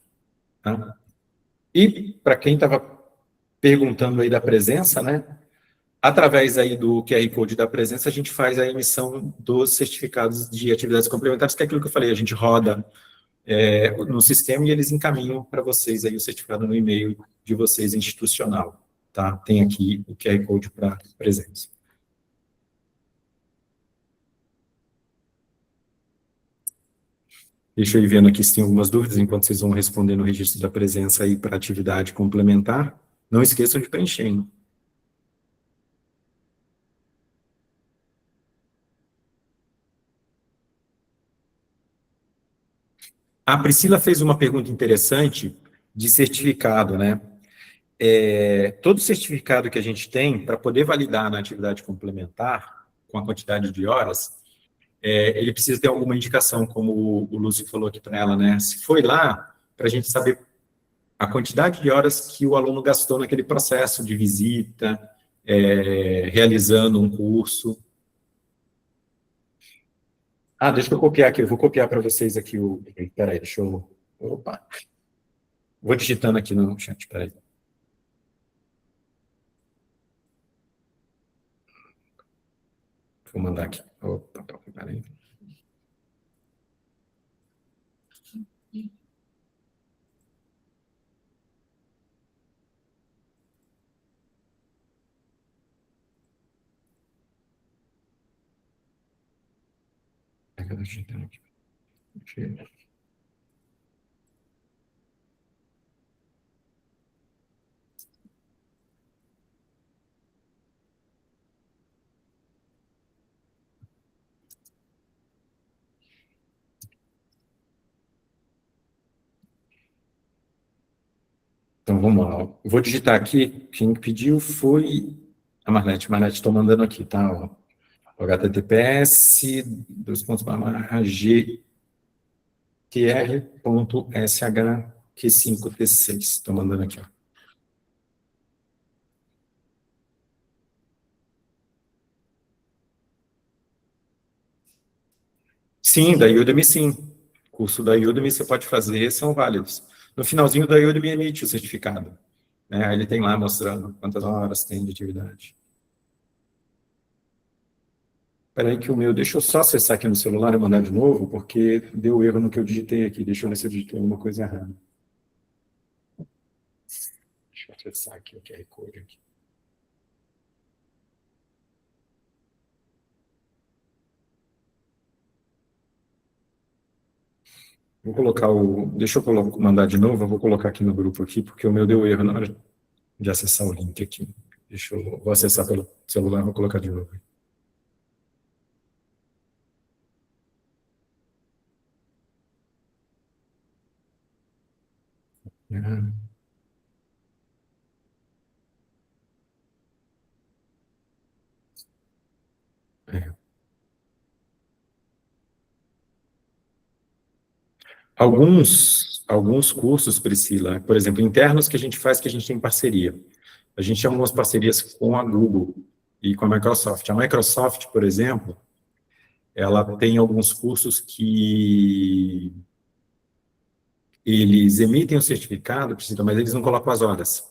Tá? E, para quem estava perguntando aí da presença, né? Através aí do QR Code da presença, a gente faz a emissão dos certificados de atividades complementares, que é aquilo que eu falei, a gente roda no sistema e eles encaminham para vocês aí o certificado no e-mail de vocês institucional, tá? Tem aqui o QR Code para presença. Deixa eu ir vendo aqui se tem algumas dúvidas, enquanto vocês vão responder no registro da presença aí para atividade complementar. Não esqueçam de preencher, hein? A Priscila fez uma pergunta interessante de certificado, né? Todo certificado que a gente tem, para poder validar na atividade complementar, com a quantidade de horas, ele precisa ter alguma indicação, como o Lúcio falou aqui para ela, né? Se foi lá, para a gente saber a quantidade de horas que o aluno gastou naquele processo de visita, realizando um curso. Deixa eu copiar aqui, eu vou copiar para vocês aqui o... Espera aí, deixa eu... Opa! Vou digitando aqui no chat, espera aí. Vou mandar aqui. Opa, espera aí. Então, vamos lá. Eu vou digitar aqui. Quem pediu foi a Marlete. Marlete, estou mandando aqui, tá? Ó. https gtr.shq5t6. Estou mandando aqui, ó. Sim, da Udemy, sim. Curso da Udemy você pode fazer, são válidos. No finalzinho da Udemy emite o certificado. Aí ele tem lá mostrando quantas horas tem de atividade. Espera aí que o meu... Deixa eu só acessar aqui no celular e mandar de novo, porque deu erro no que eu digitei aqui. Deixa eu ver se eu digitei alguma coisa errada. Deixa eu acessar aqui o QR Code aqui. Vou colocar o... Deixa eu mandar de novo, eu vou colocar aqui no grupo aqui, porque o meu deu erro na hora de acessar o link aqui. Vou acessar pelo celular e vou colocar de novo. Alguns cursos, Priscila, por exemplo, internos que a gente faz, que a gente tem parceria. A gente tem algumas parcerias com a Google e com a Microsoft. A Microsoft, por exemplo, ela tem alguns cursos que eles emitem o certificado, Priscila, mas eles não colocam as horas.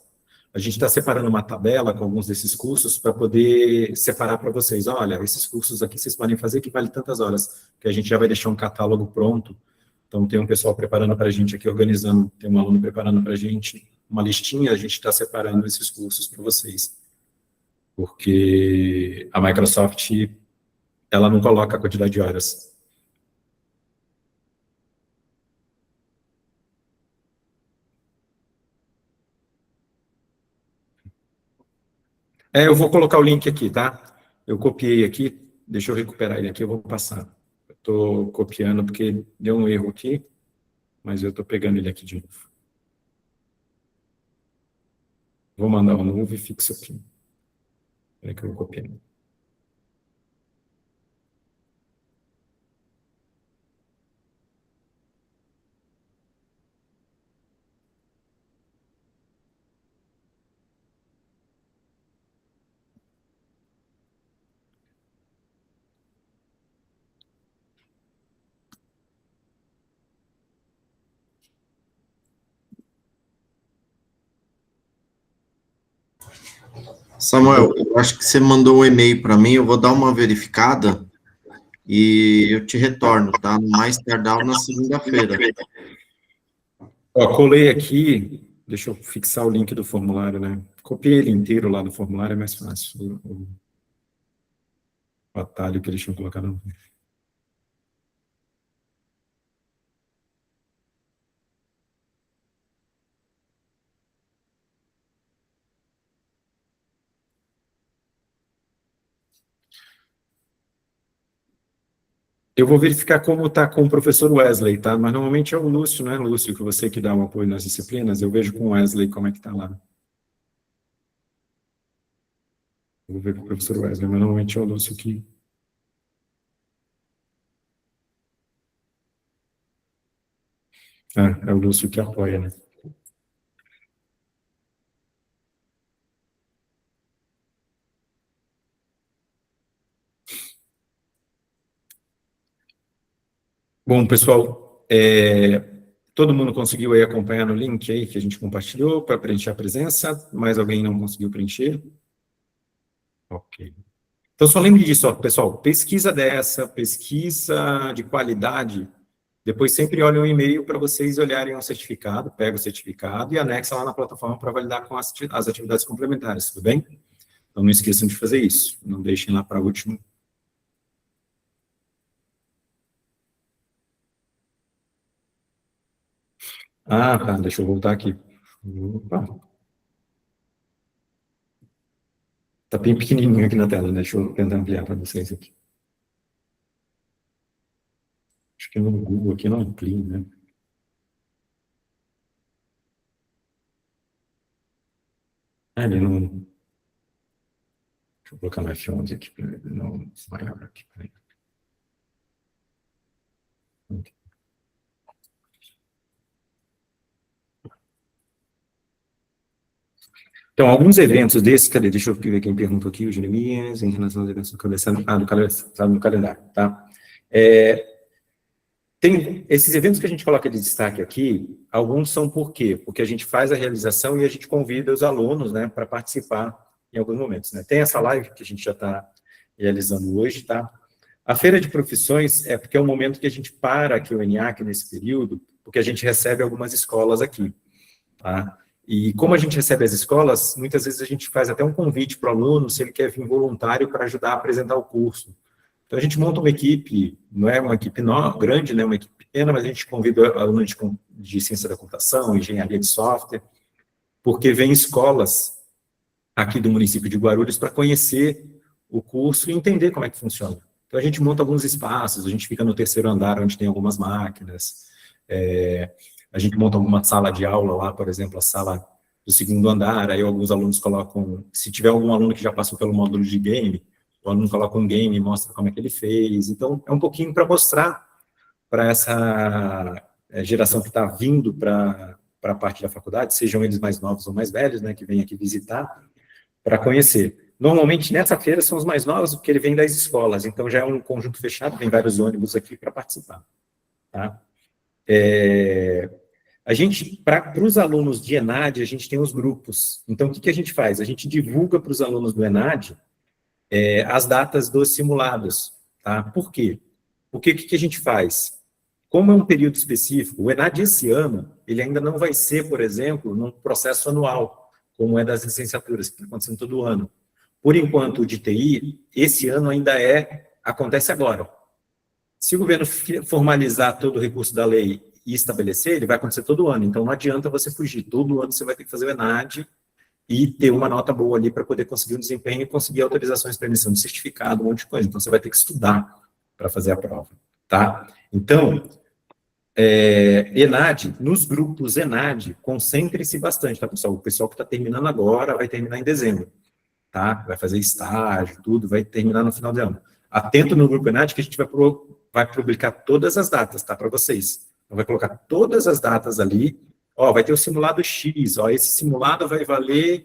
A gente está separando uma tabela com alguns desses cursos para poder separar para vocês. Olha, esses cursos aqui vocês podem fazer que vale tantas horas, que a gente já vai deixar um catálogo pronto. Então, tem um pessoal preparando para a gente aqui, organizando, tem um aluno preparando para a gente uma listinha, a gente está separando esses cursos para vocês. Porque a Microsoft ela não coloca a quantidade de horas. Eu vou colocar o link aqui, tá? Eu copiei aqui, deixa eu recuperar ele aqui, eu vou passar. Eu estou copiando porque deu um erro aqui, mas eu estou pegando ele aqui de novo. Vou mandar um novo e fixo aqui. Espera que eu vou copiar. Samuel, eu acho que você mandou um e-mail para mim, eu vou dar uma verificada e eu te retorno, tá? No mais tardar na segunda-feira. Ó, colei aqui, deixa eu fixar o link do formulário, né? Copiei ele inteiro lá do formulário, é mais fácil. O atalho que eles tinham colocado. Eu vou verificar como está com o professor Wesley, tá? Mas normalmente é o Lúcio, né, Lúcio, que você que dá o apoio nas disciplinas. Eu vejo com o Wesley como é que está lá. Eu vou ver com o professor Wesley, mas normalmente é o Lúcio que... é o Lúcio que apoia, né? Bom, pessoal, todo mundo conseguiu aí acompanhar no link aí que a gente compartilhou para preencher a presença? Mais alguém não conseguiu preencher? Ok. Então, só lembre disso, ó, pessoal, pesquisa de qualidade, depois sempre olhem o e-mail para vocês olharem o certificado, pega o certificado e anexa lá na plataforma para validar com as atividades complementares, tudo bem? Então, não esqueçam de fazer isso, não deixem lá para o último. Ah, tá, deixa eu voltar aqui. Opa. Tá bem pequenininho aqui na tela, né? Deixa eu tentar ampliar para vocês aqui. Acho que no Google aqui não amplia, né? Ele não... Deixa eu colocar no F11 aqui, para ele não maior aqui. Então, alguns eventos desses, cadê? Deixa eu ver quem perguntou aqui, o Jeremias, em relação aos eventos do calendário, no calendário, tá? Tem esses eventos que a gente coloca de destaque aqui, alguns são por quê? Porque a gente faz a realização e a gente convida os alunos, né, para participar em alguns momentos, né? Tem essa live que a gente já está realizando hoje, tá? A feira de profissões é porque é um momento que a gente para aqui o ENIAC nesse período, porque a gente recebe algumas escolas aqui, tá? E como a gente recebe as escolas, muitas vezes a gente faz até um convite para o aluno, se ele quer vir voluntário para ajudar a apresentar o curso. Então, a gente monta uma equipe, não é uma equipe grande, né, uma equipe pequena, mas a gente convida alunos de ciência da computação, engenharia de software, porque vem escolas aqui do município de Guarulhos para conhecer o curso e entender como é que funciona. Então, a gente monta alguns espaços, a gente fica no terceiro andar, onde tem algumas máquinas, a gente monta alguma sala de aula lá, por exemplo, a sala do segundo andar, aí alguns alunos colocam, se tiver algum aluno que já passou pelo módulo de game, o aluno coloca um game e mostra como é que ele fez. Então, é um pouquinho para mostrar para essa geração que está vindo para a parte da faculdade, sejam eles mais novos ou mais velhos, né, que vêm aqui visitar, para conhecer. Normalmente, nessa feira, são os mais novos, porque ele vem das escolas, então já é um conjunto fechado, tem vários ônibus aqui para participar. Tá? A gente, para os alunos de ENAD, a gente tem os grupos. Então, o que a gente faz? A gente divulga para os alunos do ENAD as datas dos simulados, tá? Por quê? Porque o que a gente faz? Como é um período específico, o ENAD esse ano, ele ainda não vai ser, por exemplo, num processo anual, como é das licenciaturas, que está acontecendo todo ano. Por enquanto, o de TI, esse ano ainda é acontece agora. Se o governo formalizar todo o recurso da lei e estabelecer, ele vai acontecer todo ano. Então, não adianta você fugir. Todo ano você vai ter que fazer o ENAD e ter uma nota boa ali para poder conseguir um desempenho e conseguir autorizações para emissão de certificado, um monte de coisa. Então, você vai ter que estudar para fazer a prova, tá? Então, ENAD, nos grupos ENAD, concentre-se bastante, tá, pessoal? O pessoal que está terminando agora vai terminar em dezembro, tá? Vai fazer estágio, tudo, vai terminar no final do ano. Atento no grupo ENAD que a gente vai publicar todas as datas, tá? Para vocês. Então, vai colocar todas as datas ali. Ó, vai ter o simulado X, ó, esse simulado vai valer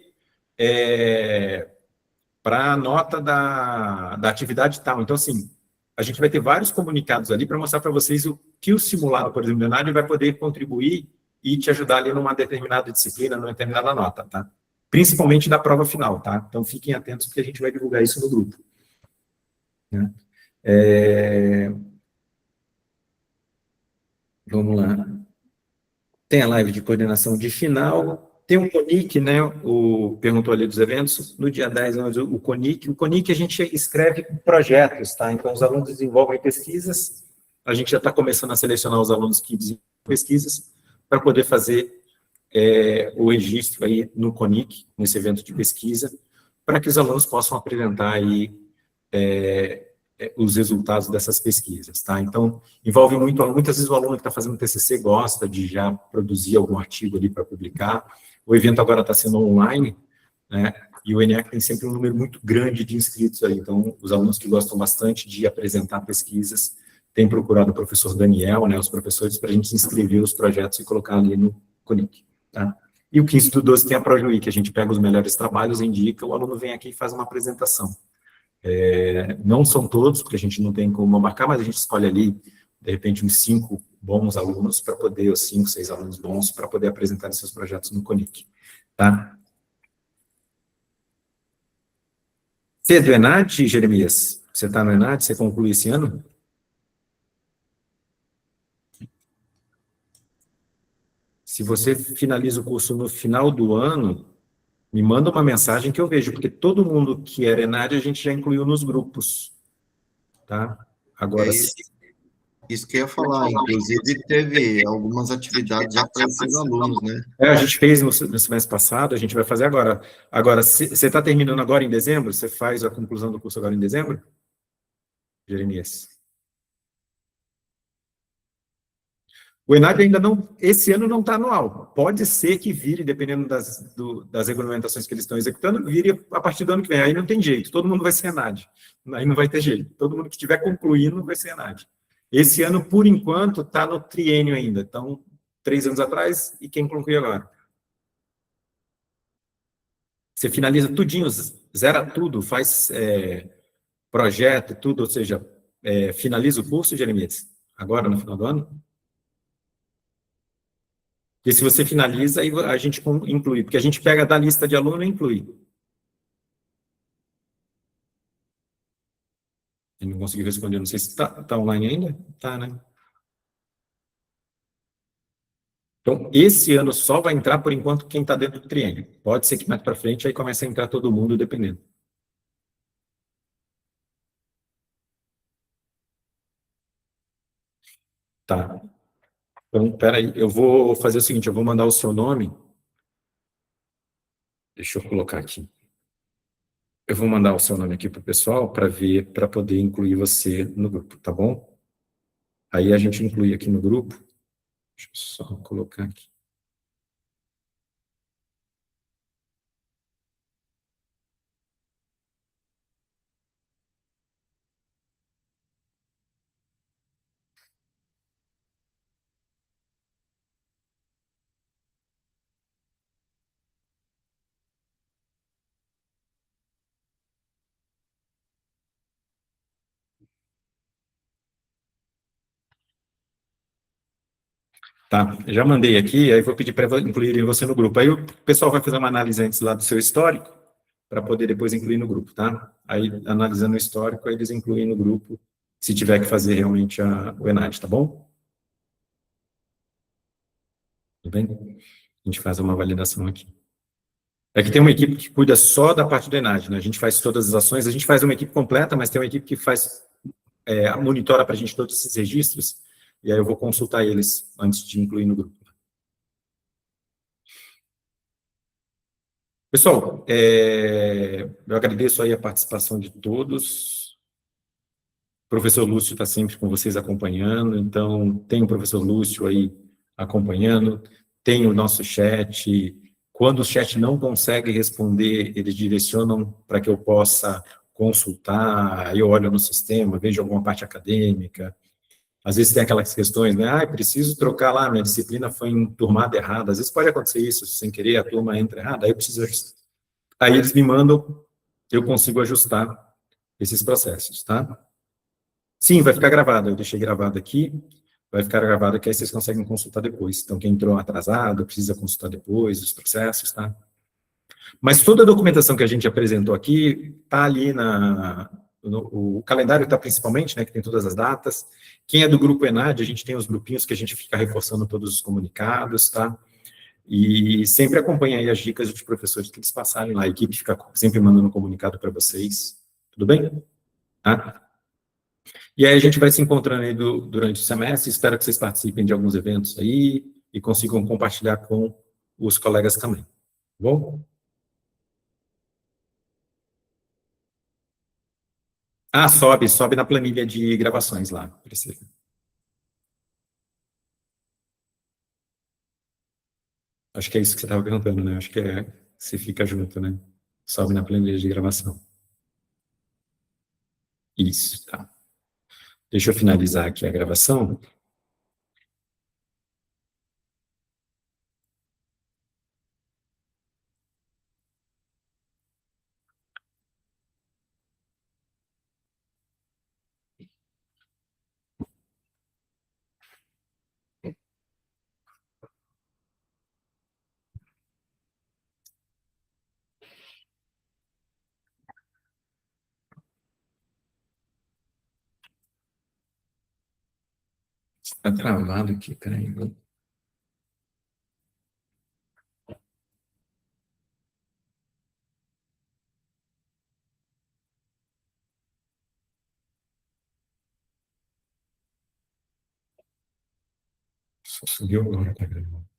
para a nota da atividade tal. Então, assim, a gente vai ter vários comunicados ali para mostrar para vocês o que o simulado, por exemplo, do ENAD vai poder contribuir e te ajudar ali numa determinada disciplina, numa determinada nota, tá? Principalmente da prova final, tá? Então, fiquem atentos porque a gente vai divulgar isso no grupo. Né? Vamos lá. Tem a live de coordenação de final, tem o CONIC, né, perguntou ali dos eventos, no dia 10, o CONIC a gente escreve projetos, tá, então os alunos desenvolvem pesquisas, a gente já está começando a selecionar os alunos que desenvolvem pesquisas, para poder fazer o registro aí no CONIC, nesse evento de pesquisa, para que os alunos possam apresentar aí os resultados dessas pesquisas, tá? Então, envolve muitas vezes o aluno que está fazendo TCC gosta de já produzir algum artigo ali para publicar. O evento agora está sendo online, né? E o ENEAC tem sempre um número muito grande de inscritos aí. Então, os alunos que gostam bastante de apresentar pesquisas têm procurado o professor Daniel, né? Os professores para a gente inscrever os projetos e colocar ali no CONIC, tá? E o 15 do 12 tem a ProJuí, que a gente pega os melhores trabalhos, indica, o aluno vem aqui e faz uma apresentação. Não são todos, porque a gente não tem como marcar, mas a gente escolhe ali, de repente, uns 5 bons alunos para poder, ou 5, 6 alunos bons, para poder apresentar seus projetos no CONIC, tá? Você é do ENAD, Jeremias? Você está no ENAD? Você conclui esse ano? Se você finaliza o curso no final do ano, me manda uma mensagem que eu vejo, porque todo mundo que era ENAD a gente já incluiu nos grupos, tá? Agora, isso que eu ia falar, inclusive teve algumas atividades já para esses alunos, né? A gente fez no semestre passado, a gente vai fazer agora. Agora, você está terminando agora em dezembro? Você faz a conclusão do curso agora em dezembro? Jeremias. O ENAD ainda não, esse ano não está anual. Pode ser que vire, dependendo das regulamentações que eles estão executando, vire a partir do ano que vem. Aí não tem jeito, todo mundo vai ser ENAD. Aí não vai ter jeito. Todo mundo que estiver concluindo vai ser ENAD. Esse ano, por enquanto, está no triênio ainda. Então, 3 anos atrás, e quem conclui agora? Você finaliza tudinho, zera tudo, faz projeto, tudo, ou seja, finaliza o curso, Jeremias, agora no final do ano? E se você finaliza, aí a gente inclui, porque a gente pega da lista de aluno e inclui. Eu não consegui responder, não sei se está online ainda. Tá, né? Então, esse ano só vai entrar, por enquanto, quem está dentro do triênio. Pode ser que mais para frente aí comece a entrar todo mundo, dependendo. Tá. Então, peraí, eu vou fazer o seguinte, eu vou mandar o seu nome. Deixa eu colocar aqui. Eu vou mandar o seu nome aqui para o pessoal para ver, para poder incluir você no grupo, tá bom? Aí a gente inclui aqui no grupo. Deixa eu só colocar aqui. Tá, já mandei aqui, aí vou pedir para incluírem você no grupo. Aí o pessoal vai fazer uma análise antes lá do seu histórico, para poder depois incluir no grupo, tá? Aí, analisando o histórico, aí eles incluem no grupo, se tiver que fazer realmente o ENAD, tá bom? Tudo bem? A gente faz uma validação aqui. Aqui tem uma equipe que cuida só da parte do ENAD, né? A gente faz todas as ações, a gente faz uma equipe completa, mas tem uma equipe que faz monitora para a gente todos esses registros, e aí eu vou consultar eles antes de incluir no grupo. Pessoal, eu agradeço aí a participação de todos. O professor Lúcio está sempre com vocês acompanhando, então tem o professor Lúcio aí acompanhando, tem o nosso chat. Quando o chat não consegue responder, eles direcionam para que eu possa consultar, aí eu olho no sistema, vejo alguma parte acadêmica. Às vezes tem aquelas questões, né? Ah, preciso trocar lá, minha disciplina foi enturmada errada. Às vezes pode acontecer isso, sem querer a turma entra errada, aí eu preciso ajustar. Aí eles me mandam, eu consigo ajustar esses processos, tá? Sim, vai ficar gravado, eu deixei gravado aqui, vai ficar gravado aqui, aí vocês conseguem consultar depois. Então, quem entrou atrasado, precisa consultar depois os processos, tá? Mas toda a documentação que a gente apresentou aqui está ali o calendário está principalmente, né, que tem todas as datas. Quem é do grupo ENAD, a gente tem os grupinhos que a gente fica reforçando todos os comunicados, tá? E sempre acompanha aí as dicas dos professores que eles passarem lá. A equipe fica sempre mandando um comunicado para vocês. Tudo bem? Tá? E aí a gente vai se encontrando aí durante o semestre. Espero que vocês participem de alguns eventos aí e consigam compartilhar com os colegas também. Tá bom? Ah, sobe na planilha de gravações lá, Priscila. Acho que é isso que você estava perguntando, né? Acho que se fica junto, né? Sobe na planilha de gravação. Isso, tá. Deixa eu finalizar aqui a gravação. Está travado aqui, peraí. Só subiu agora, tá gravando.